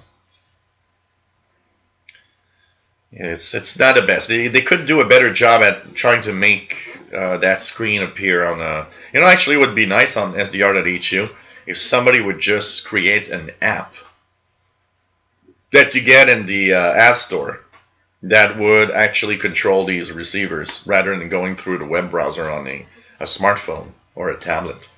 it's not the best. They could do a better job at trying to make that screen appear on a. Actually, it would be nice on SDR.HU if somebody would just create an app that you get in the App Store that would actually control these receivers rather than going through the web browser on a smartphone or a tablet.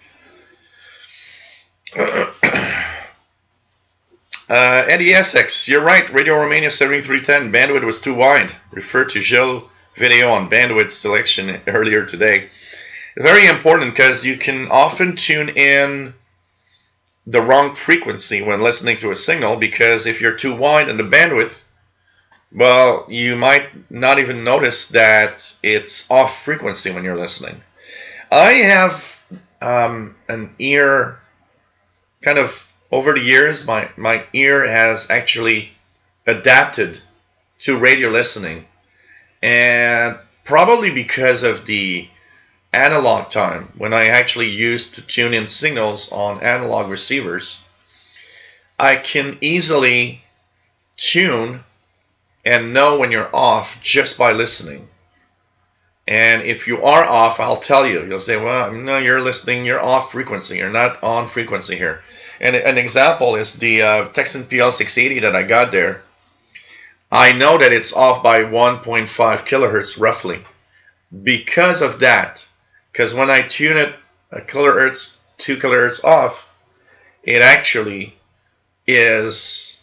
Eddie Essex, you're right. Radio Romania 7310 bandwidth was too wide. Refer to Gilles' video on bandwidth selection earlier today. It's very important because you can often tune in the wrong frequency when listening to a signal, because if you're too wide in the bandwidth, well, you might not even notice that it's off frequency when you're listening. I have an ear, kind of over the years, my ear has actually adapted to radio listening, and probably because of the analog time when I actually used to tune in signals on analog receivers, I can easily tune and know when you're off just by listening. And if you are off, I'll tell you. You'll say, well, no, you're listening, you're off frequency, you're not on frequency here. And an example is the Texan PL680 that I got there. I know that it's off by 1.5 kilohertz roughly because of that. Because when I tune it a kilohertz, 2 kilohertz off, it actually is,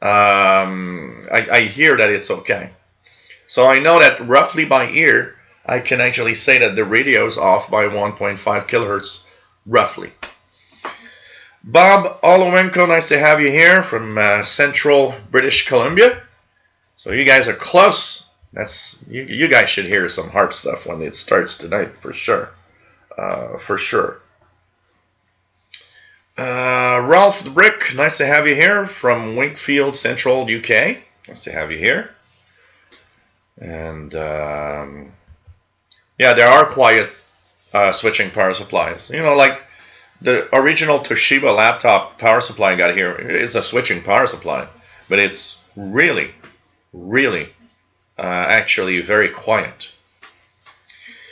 I hear that it's okay. So I know that roughly by ear, I can actually say that the radio is off by 1.5 kilohertz roughly. Bob Olowenko, nice to have you here from Central British Columbia. So you guys are close. That's you guys should hear some HAARP stuff when it starts tonight for sure. For sure. Ralph the Brick, nice to have you here from Wakefield, Central UK. Nice to have you here. And yeah, there are quiet switching power supplies. You know, like the original Toshiba laptop power supply I got here is a switching power supply, but it's really, really actually very quiet.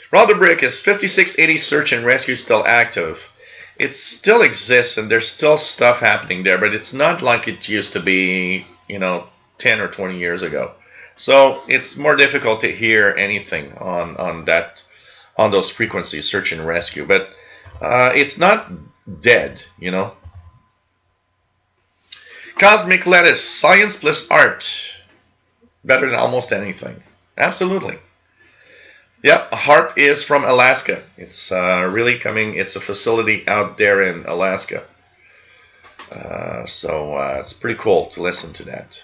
Ralph the Brick, is 5680 search and rescue still active? It still exists and there's still stuff happening there, but it's not like it used to be, you know, 10 or 20 years ago. So it's more difficult to hear anything on those frequencies, search and rescue. But it's not dead, you know. Cosmic Lettuce, science plus art, better than almost anything. Absolutely. Yep, HAARP is from Alaska. It's really coming. It's a facility out there in Alaska. So it's pretty cool to listen to that.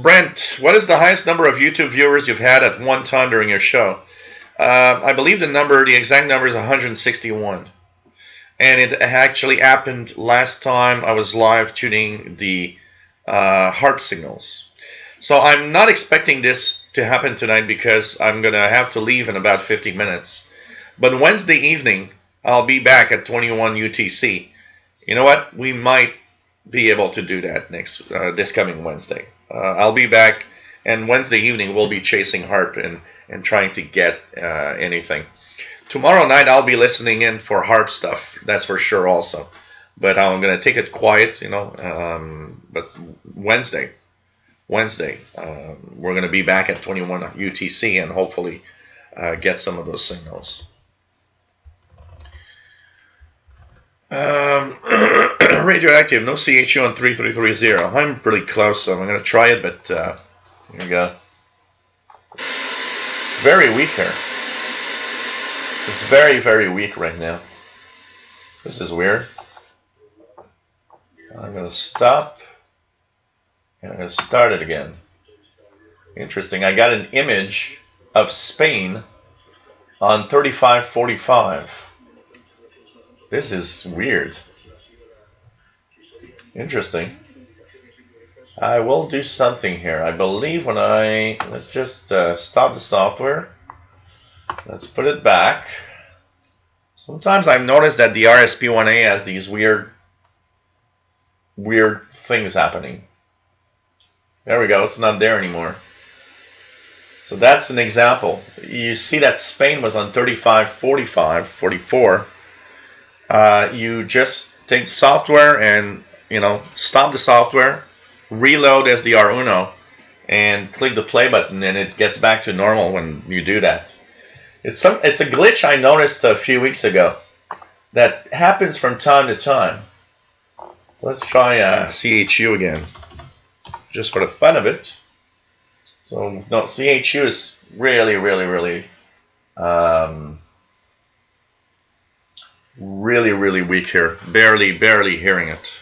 Brent, what is the highest number of YouTube viewers you've had at one time during your show? I believe the exact number is 161. And it actually happened last time I was live tuning the HAARP signals. So I'm not expecting this to happen tonight because I'm going to have to leave in about 50 minutes. But Wednesday evening, I'll be back at 21 UTC. You know what? We might be able to do that this coming Wednesday. I'll be back, and Wednesday evening we'll be chasing HAARP and trying to get anything. Tomorrow night I'll be listening in for HAARP stuff. That's for sure also. But I'm going to take it quiet, you know. But Wednesday, we're going to be back at 21 UTC and hopefully get some of those signals. Radioactive, no CHU on 3330. I'm pretty close, so I'm going to try it, but here we go. Very weak here. It's very, very weak right now. This is weird. I'm going to stop. And I'm going to start it again. Interesting. I got an image of Spain on 3545. This is weird. Interesting. I will do something here. I believe let's just stop the software. Let's put it back. Sometimes I've noticed that the RSP1A has these weird things happening. There we go, it's not there anymore. So that's an example. You see that Spain was on 3545, 44. You just take the software and, you know, stop the software, reload SDR Uno, and click the play button, and it gets back to normal when you do that. It's a glitch I noticed a few weeks ago that happens from time to time. So let's try CHU again, just for the fun of it. So no, CHU is really, really, really, really, really weak here. Barely hearing it.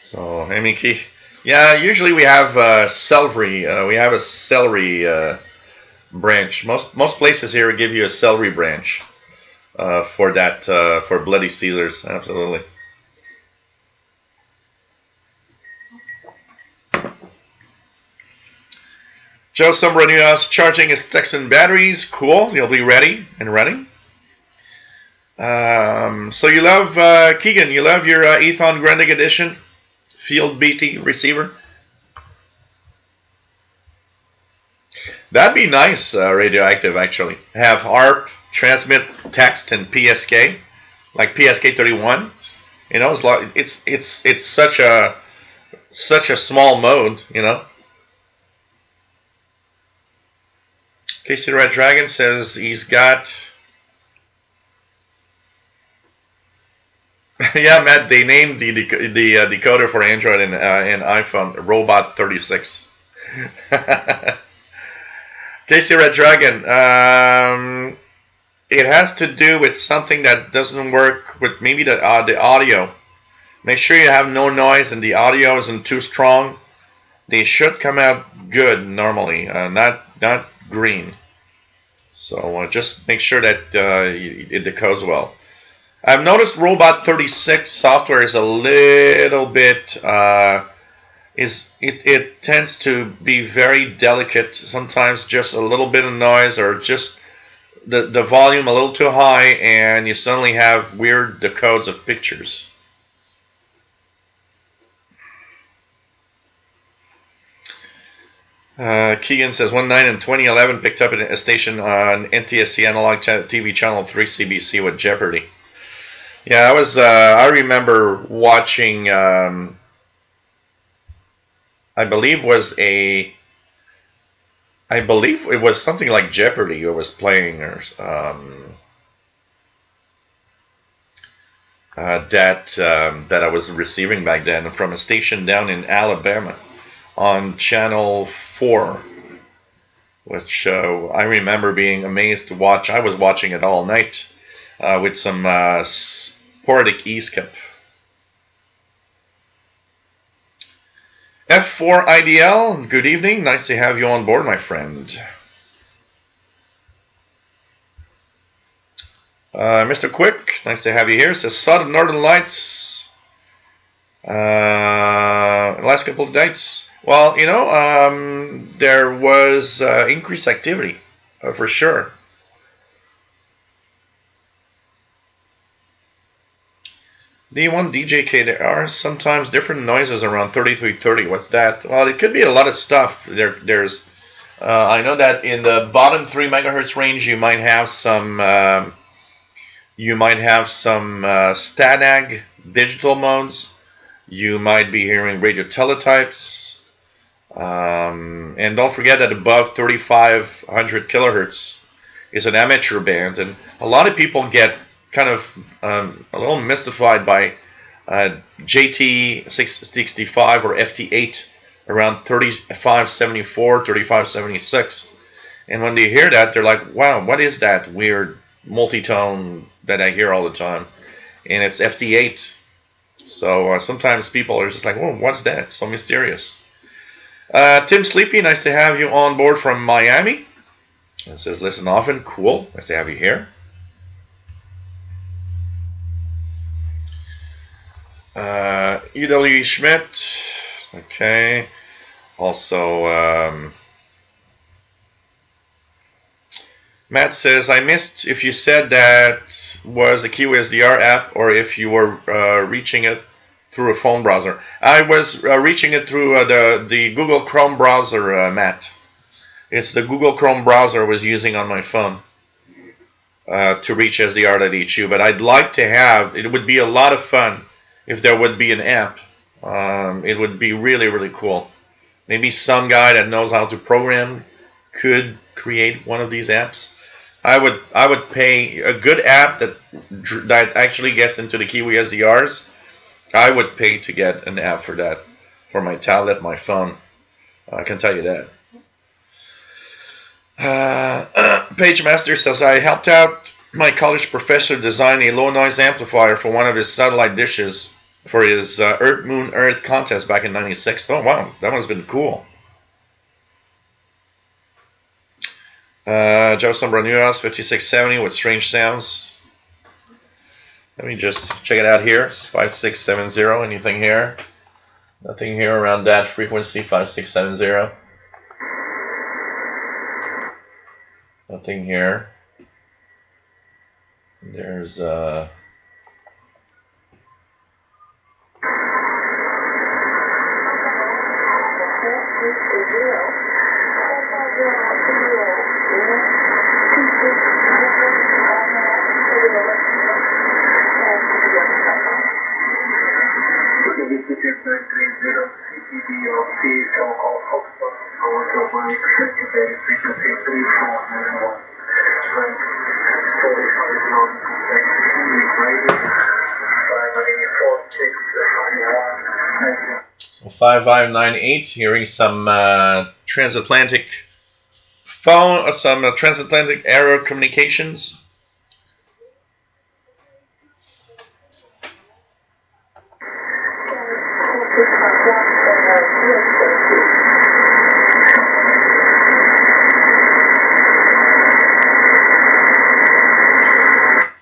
So, hey Miki. Yeah, usually we have celery. We have a celery branch. Most places here give you a celery branch for that for Bloody Caesars. Absolutely. Joe Sombranias charging his Texan batteries. Cool. He'll be ready and running. So you love Keegan. You love your Ethon Grundig edition Field BT receiver. That'd be nice, Radioactive, actually. Have HAARP transmit text and PSK, like PSK 31. You know, it's such a small mode, you know. Casey Red Dragon says he's got. Yeah, Matt, they named the decoder for Android and iPhone Robot 36. Casey Red Dragon. It has to do with something that doesn't work with maybe the audio. Make sure you have no noise and the audio isn't too strong. They should come out good normally, not green. So just make sure that it decodes well. I've noticed Robot 36 software is a little bit it tends to be very delicate. Sometimes just a little bit of noise or just the volume a little too high, and you suddenly have weird decodes of pictures. Keegan says 19 in 2011 picked up a station on NTSC analog TV channel 3 CBC with Jeopardy. Yeah, I remember watching. I believe it was something like Jeopardy it was playing, or that I was receiving back then from a station down in Alabama on channel 4, which I remember being amazed to watch. I was watching it all night with some sporadic e-skip. F4 IDL, good evening. Nice to have you on board, my friend. Mr. Quick, nice to have you here. Says saw the Northern Lights last couple of nights. Well, there was increased activity for sure. D1 DJK, there are sometimes different noises around 3330. What's that? Well, it could be a lot of stuff. There's I know that in the bottom 3 megahertz range you might have some Stanag digital modes. You might be hearing radio teletypes, and don't forget that above 3500 kilohertz is an amateur band, and a lot of people get kind of a little mystified by JT665 or FT8 around 3574, 3576, and when they hear that, they're like, wow, what is that weird multi-tone that I hear all the time? And it's FT8. So sometimes people are just like, oh, what's that? So mysterious. Tim Sleepy, nice to have you on board from Miami. It says, listen often. Cool. Nice to have you here. E.W. Schmidt. Okay. Also, Matt says, I missed if you said that was a QSDR app or if you were reaching it through a phone browser. I was reaching it through the Google Chrome browser, Matt. It's the Google Chrome browser I was using on my phone to reach SDR.HU. But I'd like to have, it would be a lot of fun if there would be an app. It would be really, really cool. Maybe some guy that knows how to program could create one of these apps. I would pay a good app that actually gets into the Kiwi SDRs. I would pay to get an app for that, for my tablet, my phone. I can tell you that. PageMaster says, I helped out my college professor design a low noise amplifier for one of his satellite dishes for his Earth Moon Earth contest back in '96. Oh wow, that one's been cool. Joe Sombranuas 5670 with strange sounds. Let me just check it out here. It's 5670. Anything here? Nothing here around that frequency. 5670. Nothing here. There's so 5598, hearing some transatlantic phone, some transatlantic aero communications.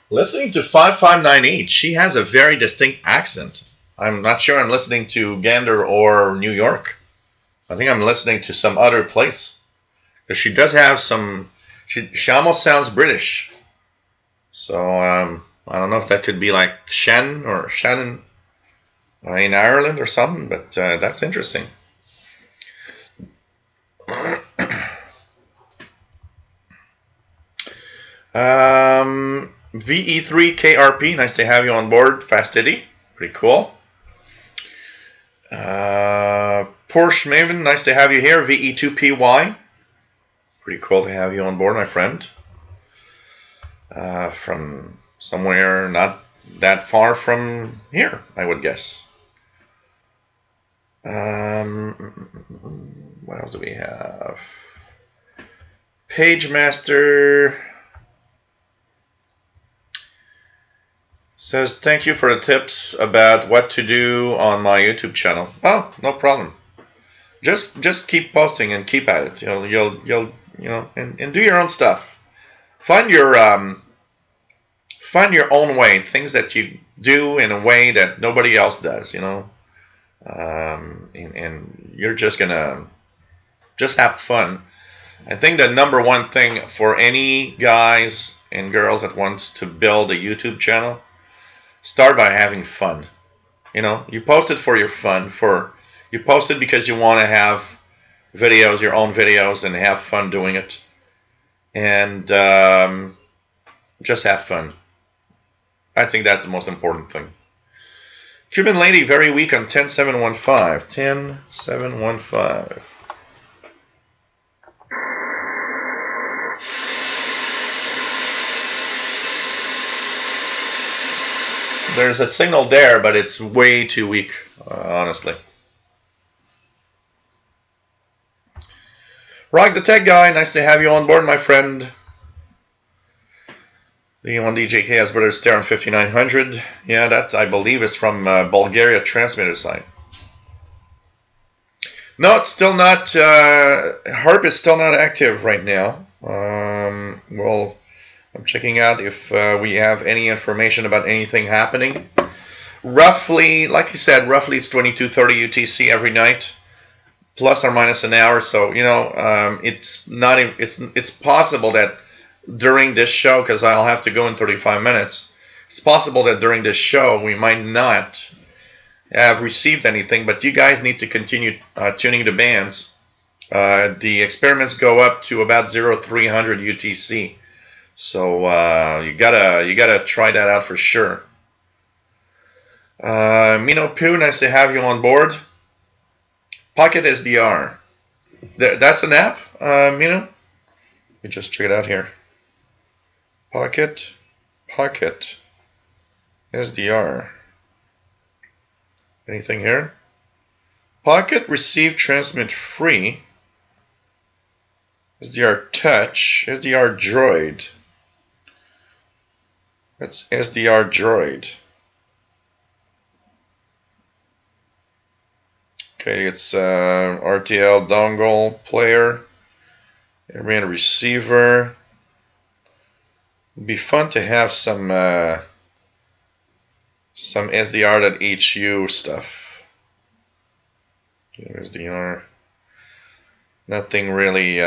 Listening to 5598, she has a very distinct accent. I'm not sure I'm listening to Gander or New York. I think I'm listening to some other place. Because she does have some, she almost sounds British. So I don't know if that could be like Shannon in Ireland or something, but that's interesting. VE3KRP, nice to have you on board. Fast Eddie, pretty cool. Porsche Maven, nice to have you here. VE2PY, pretty cool to have you on board, my friend. From somewhere not that far from here, I would guess. What else do we have? Pagemaster says, thank you for the tips about what to do on my YouTube channel. Oh, no problem. Just keep posting and keep at it. You'll and do your own stuff. Find your own way. Things that you do in a way that nobody else does. And you're just gonna have fun. I think the number one thing for any guys and girls that wants to build a YouTube channel, start by having fun. You post it for your fun. You post it because you want to have videos, your own videos, and have fun doing it. And just have fun. I think that's the most important thing. Cuban lady, very weak on 10715. 10715. There's a signal there, but it's way too weak, honestly. Rock the Tech Guy, nice to have you on board, my friend. The one DJK has brothers there on 5900. Yeah, that I believe is from Bulgaria transmitter site. No, it's still not. HAARP is still not active right now. Well, I'm checking out if we have any information about anything happening. Roughly, like you said, roughly it's 22:30 UTC every night, plus or minus an hour. So it's possible that during this show, because I'll have to go in 35 minutes, it's possible that during this show we might not have received anything, but you guys need to continue tuning the bands. The experiments go up to about 0300 UTC, so you gotta try that out for sure. Mino Poo, nice to have you on board. Pocket SDR, that's an app, Mino. Let me just check it out here. Pocket SDR. Anything here? Pocket receive transmit free. SDR touch. SDR droid. That's SDR droid. Okay, it's RTL dongle player. And receiver. It'd be fun to have some SDR.HU stuff. SDR. Nothing really.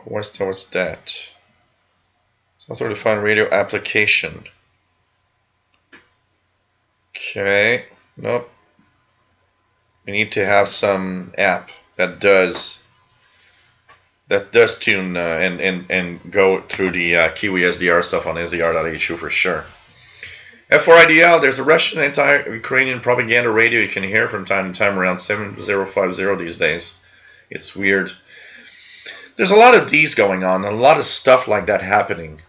What's that? Some sort of fun radio application. Okay. Nope. We need to have some app that does tune and go through the Kiwi SDR stuff on SDR.HU for sure. F4IDL, there's a Russian anti-Ukrainian propaganda radio you can hear from time to time around 7050 these days. It's weird. There's a lot of these going on, a lot of stuff like that happening.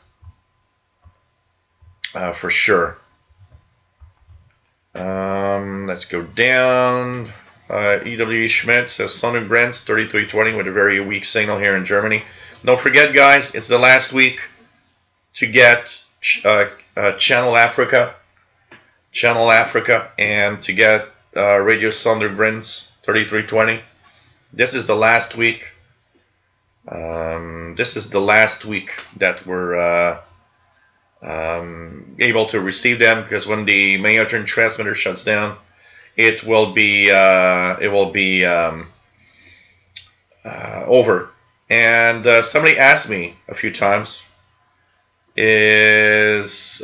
For sure. Let's go down. EWE Schmidt says Sonu Brents 3320 with a very weak signal here in Germany. Don't forget, guys, it's the last week to get Channel Africa, and to get Radio Sonu Brents 3320. This is the last week. This is the last week that we're able to receive them, because when the Mayotron transmitter shuts down, it will be over. And somebody asked me a few times, is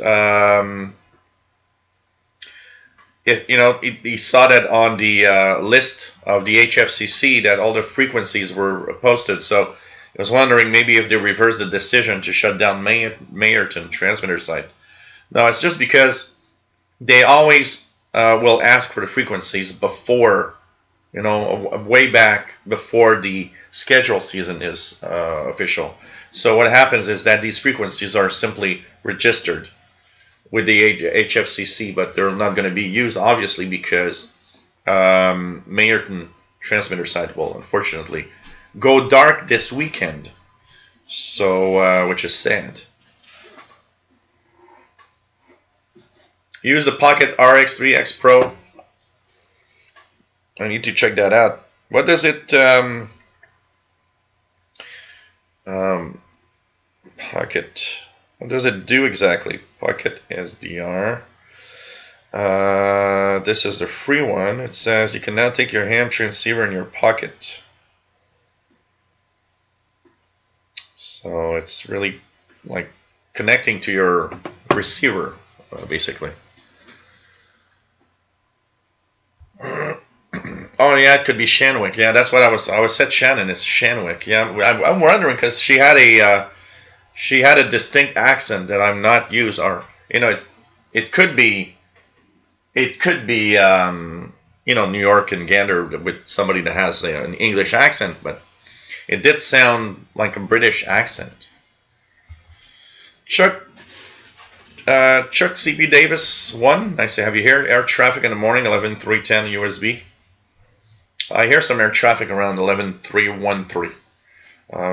if he saw that on the list of the HFCC that all the frequencies were posted, so I was wondering maybe if they reversed the decision to shut down Mayerton transmitter site. No, it's just because they always will ask for the frequencies before, way back before the schedule season is official. So what happens is that these frequencies are simply registered with the HFCC, but they're not going to be used, obviously, because Mayerton transmitter site will unfortunately go dark this weekend, so which is sad. Use the Pocket RX3X Pro. I need to check that out. What does it Pocket? What does it do exactly? Pocket SDR. This is the free one. It says you can now take your ham transceiver in your pocket. So it's really like connecting to your receiver, basically. Oh yeah, it could be Shanwick. Yeah, that's what I was said. Shannon is Shanwick. Yeah, I'm wondering because she had a distinct accent that I'm not used. Or it could be New York and Gander with somebody that has an English accent, but it did sound like a British accent. Chuck CP Davis 1. I say, have you heard air traffic in the morning 11.310 USB? I hear some air traffic around 11.313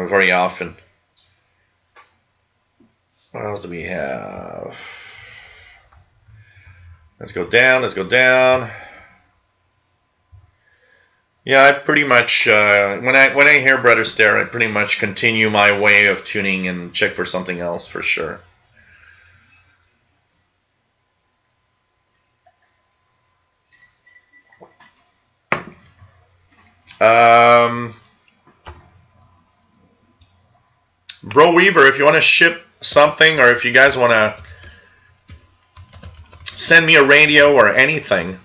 very often. What else do we have? Let's go down. Yeah, I pretty much when I hear Brother Stare, I pretty much continue my way of tuning and check for something else for sure. Bro Weaver, if you want to ship something, or if you guys want to send me a radio or anything,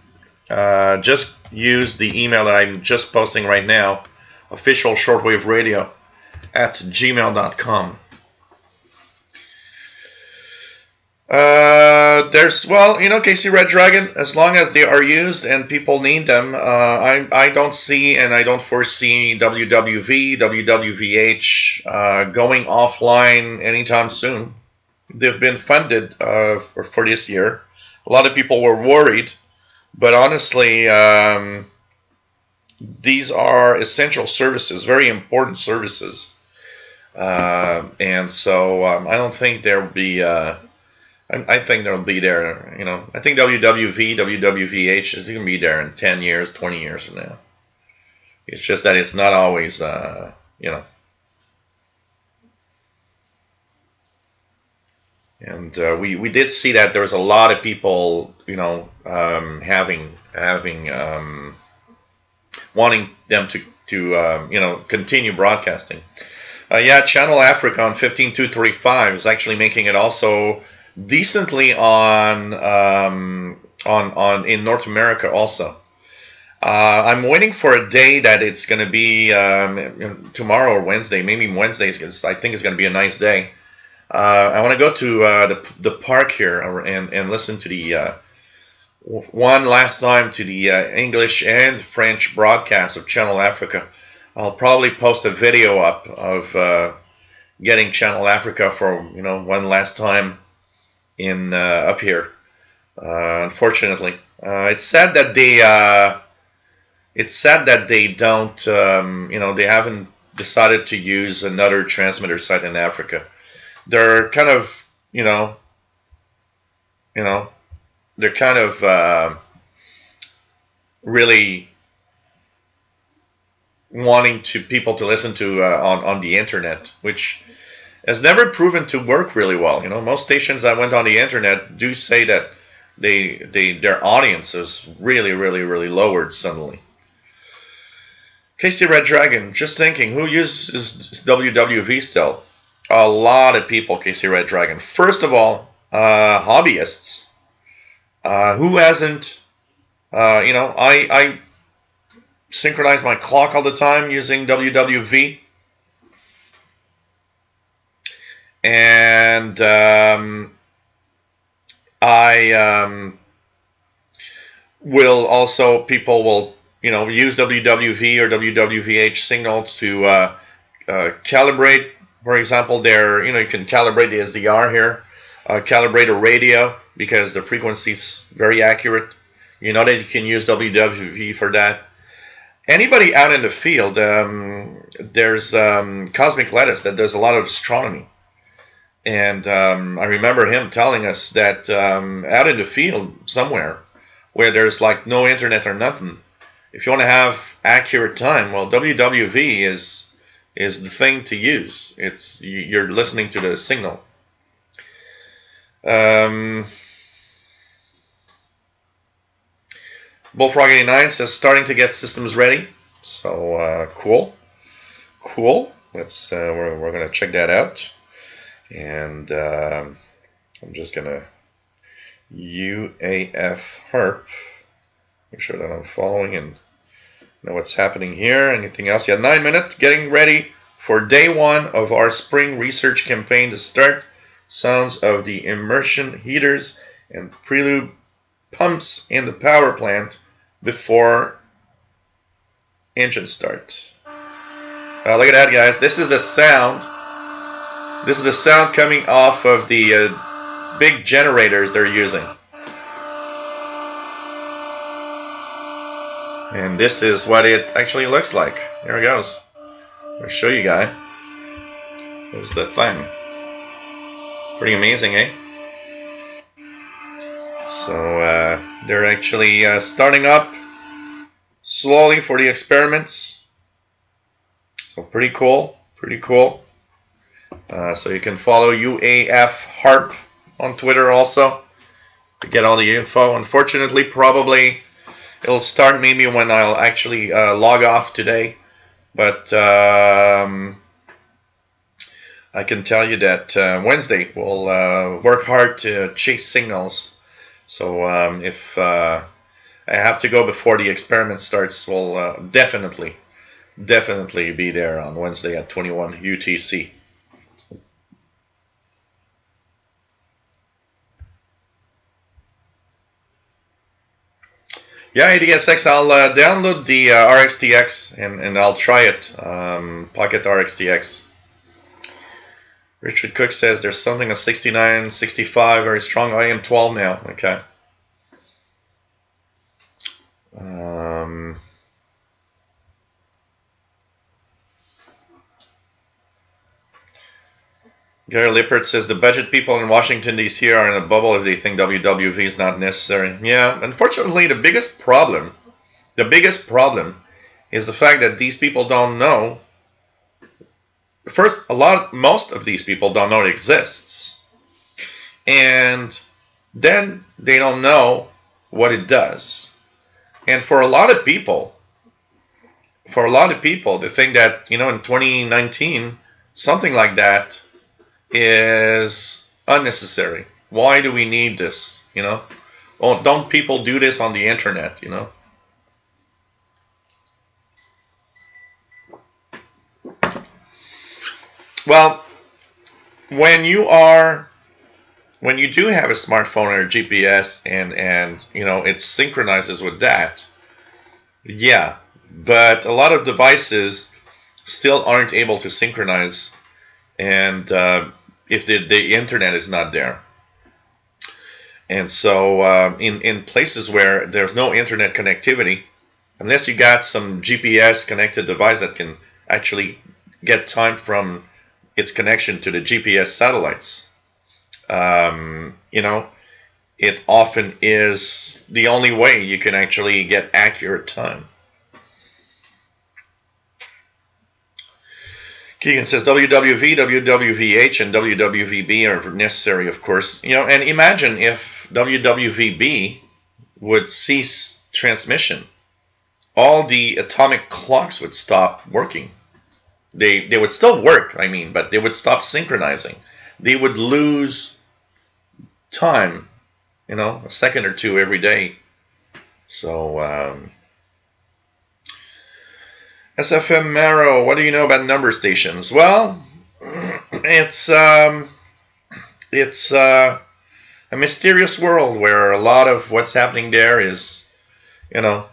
just use the email that I'm just posting right now, officialshortwaveradio@gmail.com. KC Red Dragon, as long as they are used and people need them, I don't see and I don't foresee WWV, WWVH going offline anytime soon. They've been funded for this year. A lot of people were worried, but honestly, these are essential services, very important services, and so I don't think there'll be. I think they'll be there. I think WWV, WWVH is going to be there in 10 years, 20 years from now. It's just that it's not always, And we did see that there was a lot of people, wanting them to continue broadcasting. Channel Africa on 15235 is actually making it also decently on in North America also. I'm waiting for a day that it's going to be tomorrow or Wednesday. Maybe Wednesday. I think it's going to be a nice day. I want to go to the park here and listen to the one last time to the English and French broadcast of Channel Africa. I'll probably post a video up of getting Channel Africa for one last time in up here. Unfortunately, it's sad that they it's sad that they don't, they haven't decided to use another transmitter site in Africa. They're kind of, you know, they're kind of really wanting people to listen to on the internet, which has never proven to work really well. Most stations that went on the internet do say that their audience is really, really, really lowered suddenly. KC Red Dragon, just thinking, who uses WWV still? A lot of people, KC Red Dragon. First of all, hobbyists. Who hasn't? I synchronize my clock all the time using WWV. And I will also, people will, use WWV or WWVH signals to calibrate. For example, you can calibrate the SDR here, calibrate a radio because the frequency is very accurate. You know that you can use WWV for that. Anybody out in the field, there's Cosmic Lettuce that does a lot of astronomy. And I remember him telling us that out in the field somewhere where there's like no internet or nothing, if you want to have accurate time, well, WWV is the thing to use. You're listening to the signal. Bullfrog 89 says starting to get systems ready. So cool. Let's we're gonna check that out. And I'm just gonna UAF HAARP. Make sure that I'm following and know what's happening here. Anything else? Yeah, 9 minutes. Getting ready for day one of our spring research campaign to start. Sounds of the immersion heaters and prelude pumps in the power plant before engine start. Look at that, guys. This is the sound. This is the sound coming off of the big generators they're using. And this is what it actually looks like. Here it goes. I'll show you guys. Here's the thing. Pretty amazing, eh? So they're actually starting up slowly for the experiments. So pretty cool. So you can follow UAF HAARP on Twitter also to get all the info. Unfortunately, probably it'll start maybe when I'll actually log off today. But I can tell you that Wednesday we'll work hard to chase signals. So if I have to go before the experiment starts, we'll definitely be there on Wednesday at 21 UTC. Yeah, ADSX, I'll download the RxTX and I'll try it. Pocket RxTX. Richard Cook says there's something of 69, 65, very strong. I am 12 now. Okay. Gary Lippert says the budget people in Washington, D.C. are in a bubble if they think WWV is not necessary. Yeah, unfortunately, the biggest problem is the fact that these people don't know. First, most of these people don't know it exists. And then they don't know what it does. And for a lot of people, they think that, in 2019, something like that is unnecessary. Why do we need this? Well, don't people do this on the internet? Well, when you do have a smartphone or a GPS and it synchronizes with that, yeah, but a lot of devices still aren't able to synchronize, and if the internet is not there. And so in places where there's no internet connectivity, unless you got some GPS connected device that can actually get time from its connection to the GPS satellites. You know, it often is the only way you can actually get accurate time. Keegan says WWV, WWVH, and WWVB are necessary, of course. You know, and imagine if WWVB would cease transmission. All the atomic clocks would stop working. They would still work, I mean, but they would stop synchronizing. They would lose time, you know, a second or two every day. So, SFM Marrow, what do you know about number stations? Well, it's a mysterious world where a lot of what's happening there is, you know,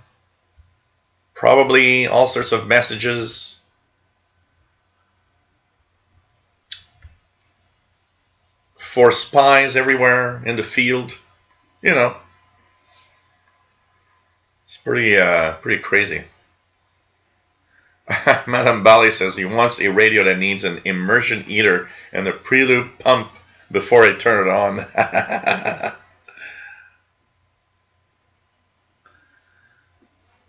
probably all sorts of messages. For spies everywhere in the field, you know, it's pretty crazy. Madame Bali says he wants a radio that needs an immersion heater and a prelude pump before I turn it on.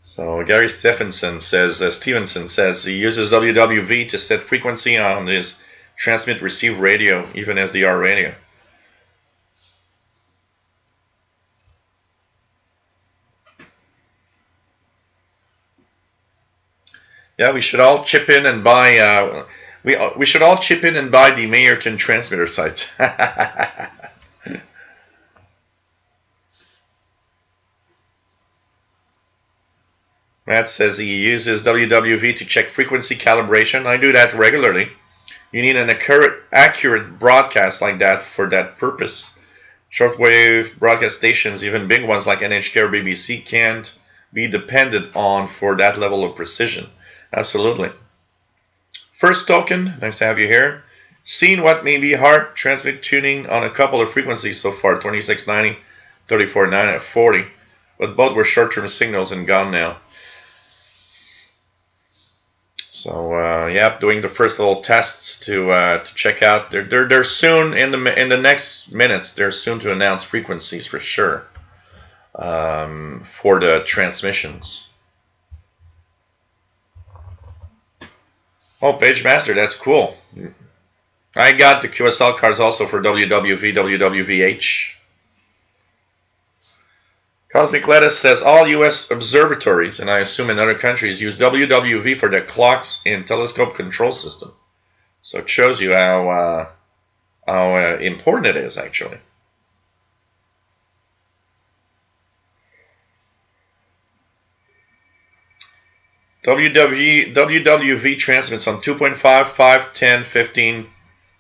So Gary Stevenson says he uses WWV to set frequency on his transmit receive radio, even SDR radio. Yeah, we should all chip in and buy. We should all chip in and buy the Mayerton transmitter site. Matt says he uses WWV to check frequency calibration. I do that regularly. You need an accurate broadcast like that for that purpose. Shortwave broadcast stations, even big ones like NHK or BBC, can't be depended on for that level of precision. Absolutely. First token, nice to have you here. Seen what may be HAARP transmit tuning on a couple of frequencies so far, 2690, 3490, 40, but both were short-term signals and gone now. So yeah, doing the first little tests to check out. They're soon in the next minutes. They're soon to announce frequencies for sure for the transmissions. Oh, Page Master, that's cool. I got the QSL cards also for WWV, WWVH. Cosmic Lettuce says all U.S. observatories, and I assume in other countries, use WWV for their clocks and telescope control system. So it shows you how important it is, actually. WWV transmits on 2.5, 5, 10, 15,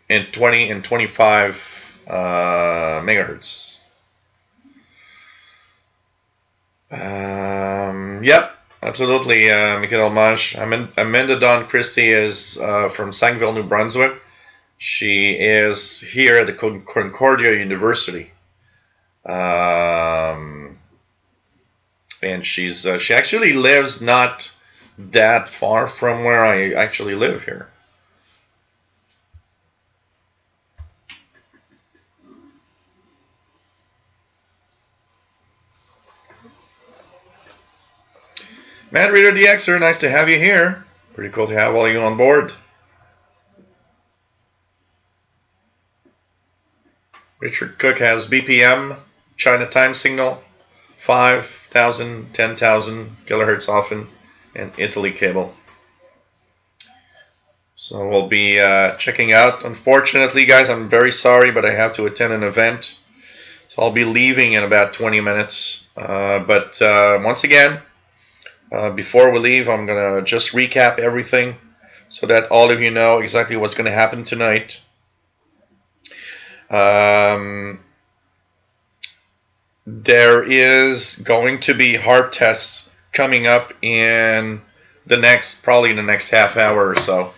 and 20 and 25 megahertz. Yep, absolutely, Michael Maj. Amanda Dawn Christie is from Sackville, New Brunswick. She is here at the Concordia University. And she actually lives not that far from where I actually live here. Mad Reader DXer, nice to have you here. Pretty cool to have all of you on board. Richard Cook has BPM, China time signal, 5,000, 10,000 kilohertz often, and Italy cable. So we'll be checking out. Unfortunately, guys, I'm very sorry, but I have to attend an event. So I'll be leaving in about 20 minutes. But once again, before we leave, I'm going to just recap everything so that all of you know exactly what's going to happen tonight. There is going to be HAARP tests coming up in probably in the next half hour or so.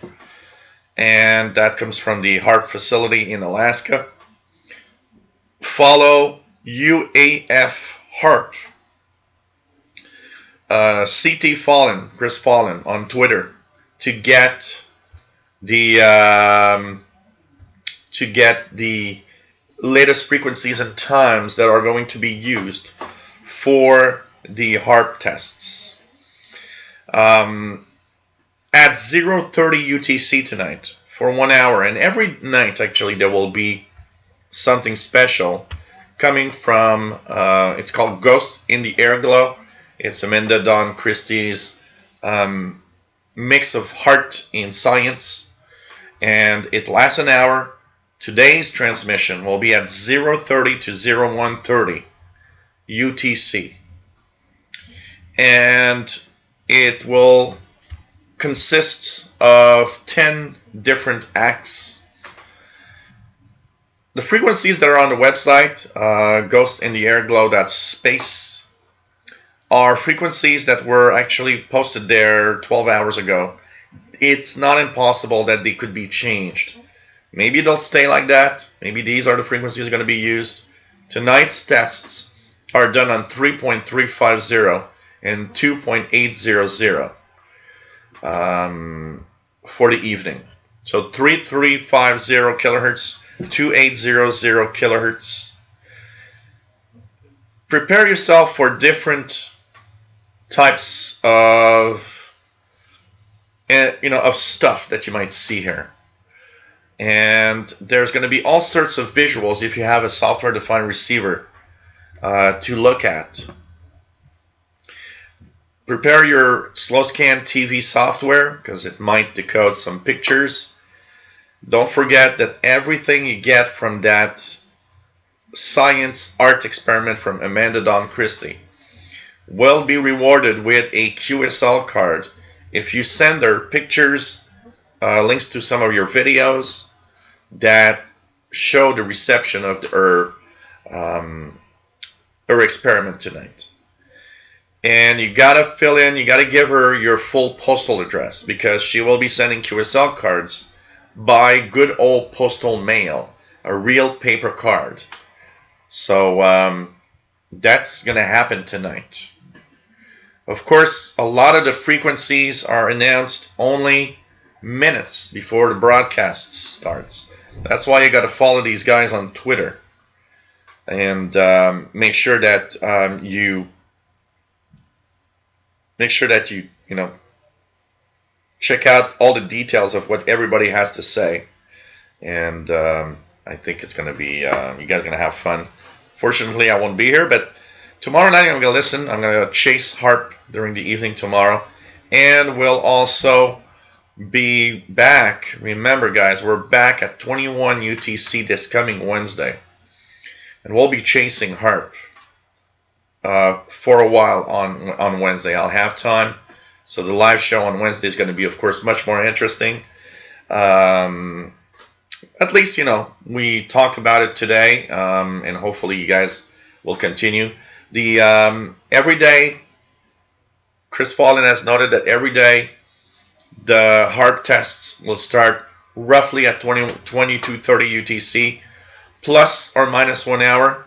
And that comes from the HAARP facility in Alaska. Follow UAF HAARP. CT Fallen, Chris Fallen on Twitter to get the latest frequencies and times that are going to be used for the HAARP tests. At 0:30 UTC tonight for 1 hour, and every night actually there will be something special coming from, it's called Ghost in the Airglow. It's Amanda Dawn Christie's mix of heart and science, and it lasts an hour. Today's transmission will be at 0:30 to 01:30 UTC, and it will consist of 10 different acts. The frequencies that are on the website, Ghost in the Airglow, that's space, are frequencies that were actually posted there 12 hours ago. It's not impossible that they could be changed. Maybe they'll stay like that. Maybe these are the frequencies going to be used. Tonight's tests are done on 3.350 and 2.800 for the evening. So 3350 kilohertz, 2800 kilohertz. Prepare yourself for different types of of stuff that you might see here. And there's going to be all sorts of visuals if you have a software-defined receiver to look at. Prepare your slow scan TV software because it might decode some pictures. Don't forget that everything you get from that science art experiment from Amanda Dawn Christie will be rewarded with a QSL card if you send her pictures, links to some of your videos that show the reception of her experiment tonight. And you gotta fill in, you gotta give her your full postal address because she will be sending QSL cards by good old postal mail, a real paper card. So that's gonna happen tonight. Of course, a lot of the frequencies are announced only minutes before the broadcast starts. That's why you gotta follow these guys on Twitter and make sure that you check out all the details of what everybody has to say. And I think it's going to be, you guys are going to have fun. Fortunately, I won't be here, but tomorrow night I'm going to listen. I'm going to chase HAARP during the evening tomorrow. And we'll also be back. Remember, guys, we're back at 21 UTC this coming Wednesday. And we'll be chasing HAARP for a while on Wednesday. I'll have time. So the live show on Wednesday is going to be, of course, much more interesting. At least, we talked about it today, and hopefully you guys will continue. The every day, Chris Fallen has noted that every day the HAARP tests will start roughly at 22:30 UTC, plus or minus 1 hour,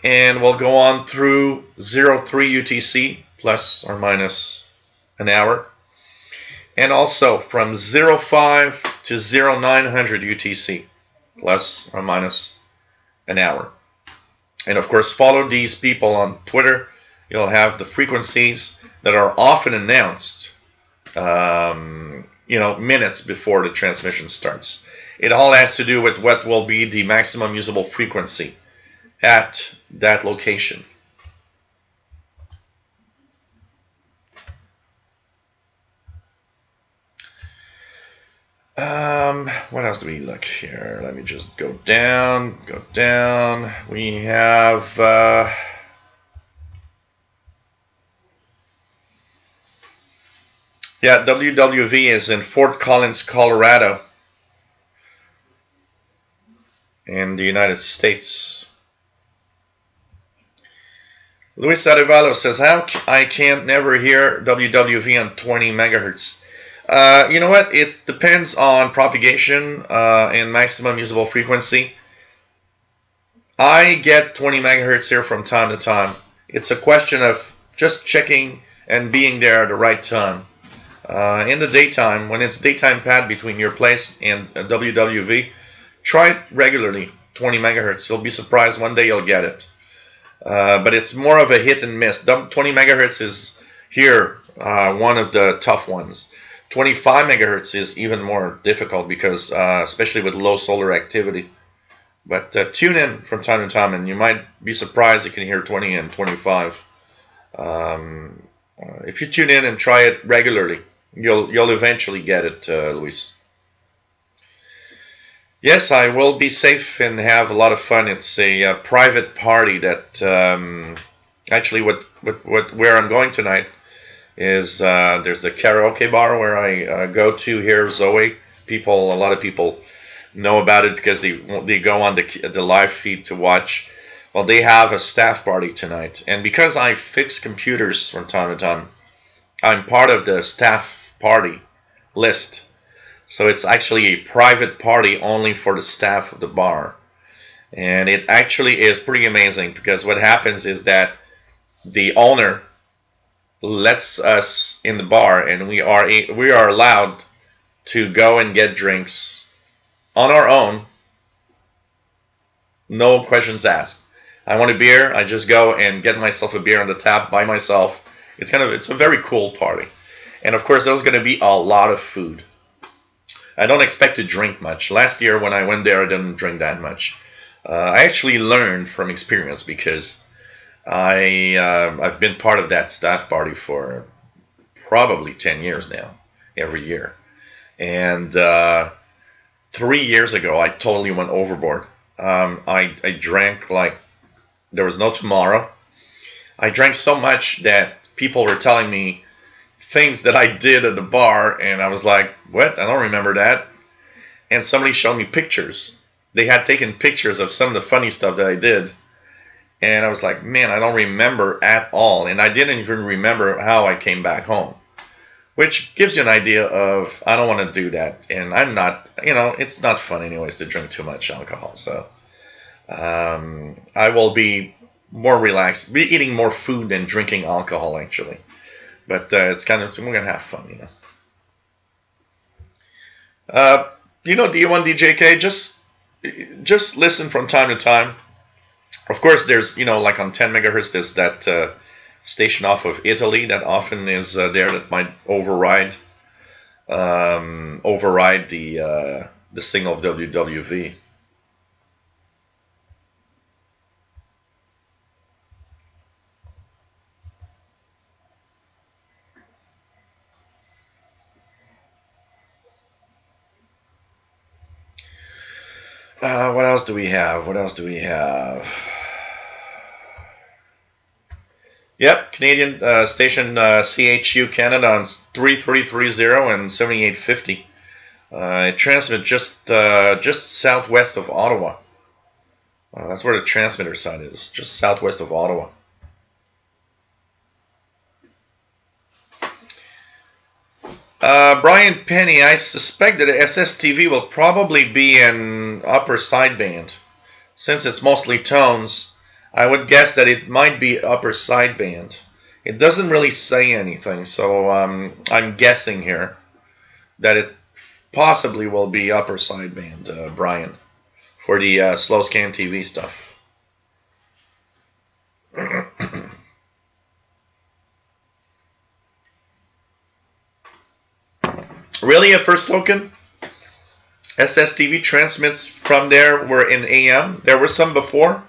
and we'll go on through 03 UTC, plus or minus an hour, and also from 05 to 0900 UTC, plus or minus an hour. And of course, follow these people on Twitter. You'll have the frequencies that are often announced, minutes before the transmission starts. It all has to do with what will be the maximum usable frequency at that location. What else do we look here? Let me just go down. We have WWV is in Fort Collins, Colorado, in the United States. Luis Arevalo says, how I can't never hear WWV on 20 megahertz. You know what? It depends on propagation and maximum usable frequency. I get 20 megahertz here from time to time. It's a question of just checking and being there at the right time. In the daytime, when it's daytime pad between your place and WWV, try it regularly, 20 megahertz. You'll be surprised one day you'll get it. But it's more of a hit and miss. 20 megahertz is here one of the tough ones. 25 megahertz is even more difficult because, especially with low solar activity. But tune in from time to time, and you might be surprised you can hear 20 and 25. If you tune in and try it regularly, you'll eventually get it, Luis. Yes, I will be safe and have a lot of fun. It's a private party that actually where I'm going tonight is there's the karaoke bar where I go to here, Zoe. A lot of people know about it because they go on the live feed to watch. Well, they have a staff party tonight, and because I fix computers from time to time, I'm part of the staff party list. So it's actually a private party only for the staff of the bar. And it actually is pretty amazing because what happens is that the owner lets us in the bar, and we are allowed to go and get drinks on our own, no questions asked. I want a beer, I just go and get myself a beer on the tap by myself. It's a very cool party. And of course there's going to be a lot of food. I don't expect to drink much. Last year when I went there, I didn't drink that much. I actually learned from experience because I've been part of that staff party for probably 10 years now, every year. And 3 years ago, I totally went overboard. I drank like there was no tomorrow. I drank so much that people were telling me things that I did at the bar, and I was like, what? I don't remember that. And somebody showed me pictures. They had taken pictures of some of the funny stuff that I did. And I was like, man, I don't remember at all. And I didn't even remember how I came back home. Which gives you an idea of, I don't want to do that. And I'm not, it's not fun anyways to drink too much alcohol. So I will be more relaxed, be eating more food than drinking alcohol actually. But it's we're going to have fun, D1 DJK, just listen from time to time. Of course, there's, like on 10 megahertz, there's that station off of Italy that often is there that might override the signal of WWV. What else do we have? Yep, Canadian station CHU Canada on 3330 and 7850. It transmits just southwest of Ottawa. That's where the transmitter site is, just southwest of Ottawa. Brian Penny, I suspect that SSTV will probably be an upper sideband. Since it's mostly tones, I would guess that it might be upper sideband. It doesn't really say anything, so I'm guessing here that it possibly will be upper sideband, Brian, for the slow scan TV stuff. Really, at first token, SSTV transmits from there were in AM. There were some before,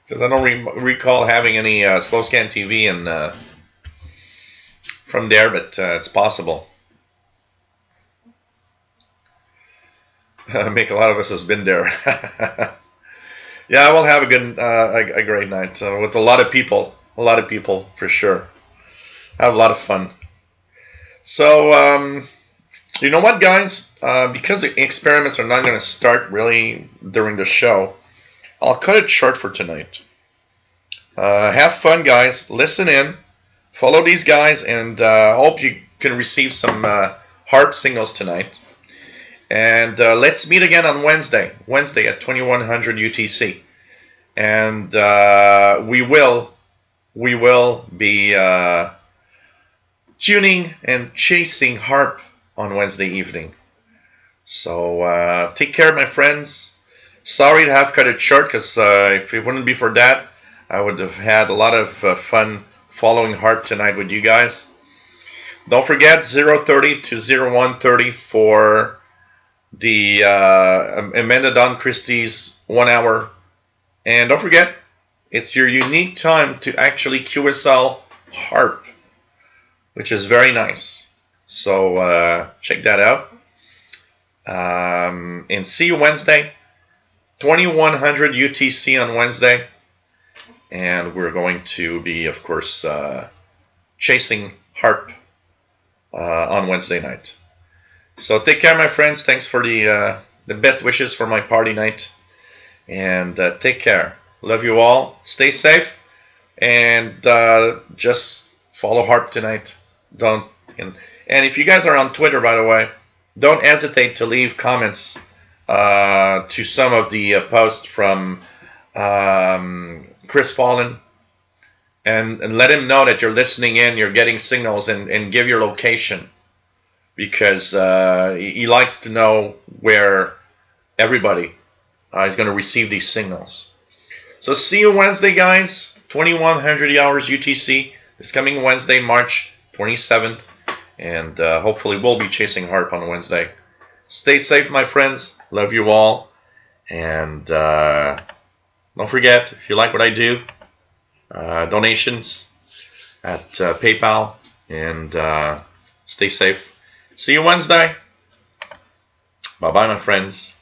because I don't recall having any slow scan TV from there, but it's possible. Make a lot of us has been there. Yeah, we'll have a great night with a lot of people for sure. Have a lot of fun. So, you know what, guys? Because the experiments are not going to start really during the show, I'll cut it short for tonight. Have fun, guys. Listen in. Follow these guys, and hope you can receive some HAARP signals tonight. And let's meet again on Wednesday at 2100 UTC. And we will be tuning and chasing HAARP on Wednesday evening. So take care, my friends. Sorry to have cut it short, because if it wouldn't be for that, I would have had a lot of fun following HAARP tonight with you guys. Don't forget 0:30 to 01:30 for the Amanda Don Christie's 1 hour. And don't forget, it's your unique time to actually QSL HAARP, which is very nice. So check that out. And see you Wednesday, 2100 UTC on Wednesday. And we're going to be, of course, chasing HAARP on Wednesday night. So take care, my friends. Thanks for the best wishes for my party night. And take care. Love you all. Stay safe. And just follow HAARP tonight. Don't. And if you guys are on Twitter, by the way, don't hesitate to leave comments to some of the posts from Chris Fallon. And let him know that you're listening in, you're getting signals, and give your location. Because he likes to know where everybody is going to receive these signals. So see you Wednesday, guys. 2100 hours UTC. This coming Wednesday, March 27th. And hopefully we'll be chasing HAARP on Wednesday. Stay safe, my friends. Love you all. And don't forget, if you like what I do, donations at PayPal. And stay safe. See you Wednesday. Bye-bye, my friends.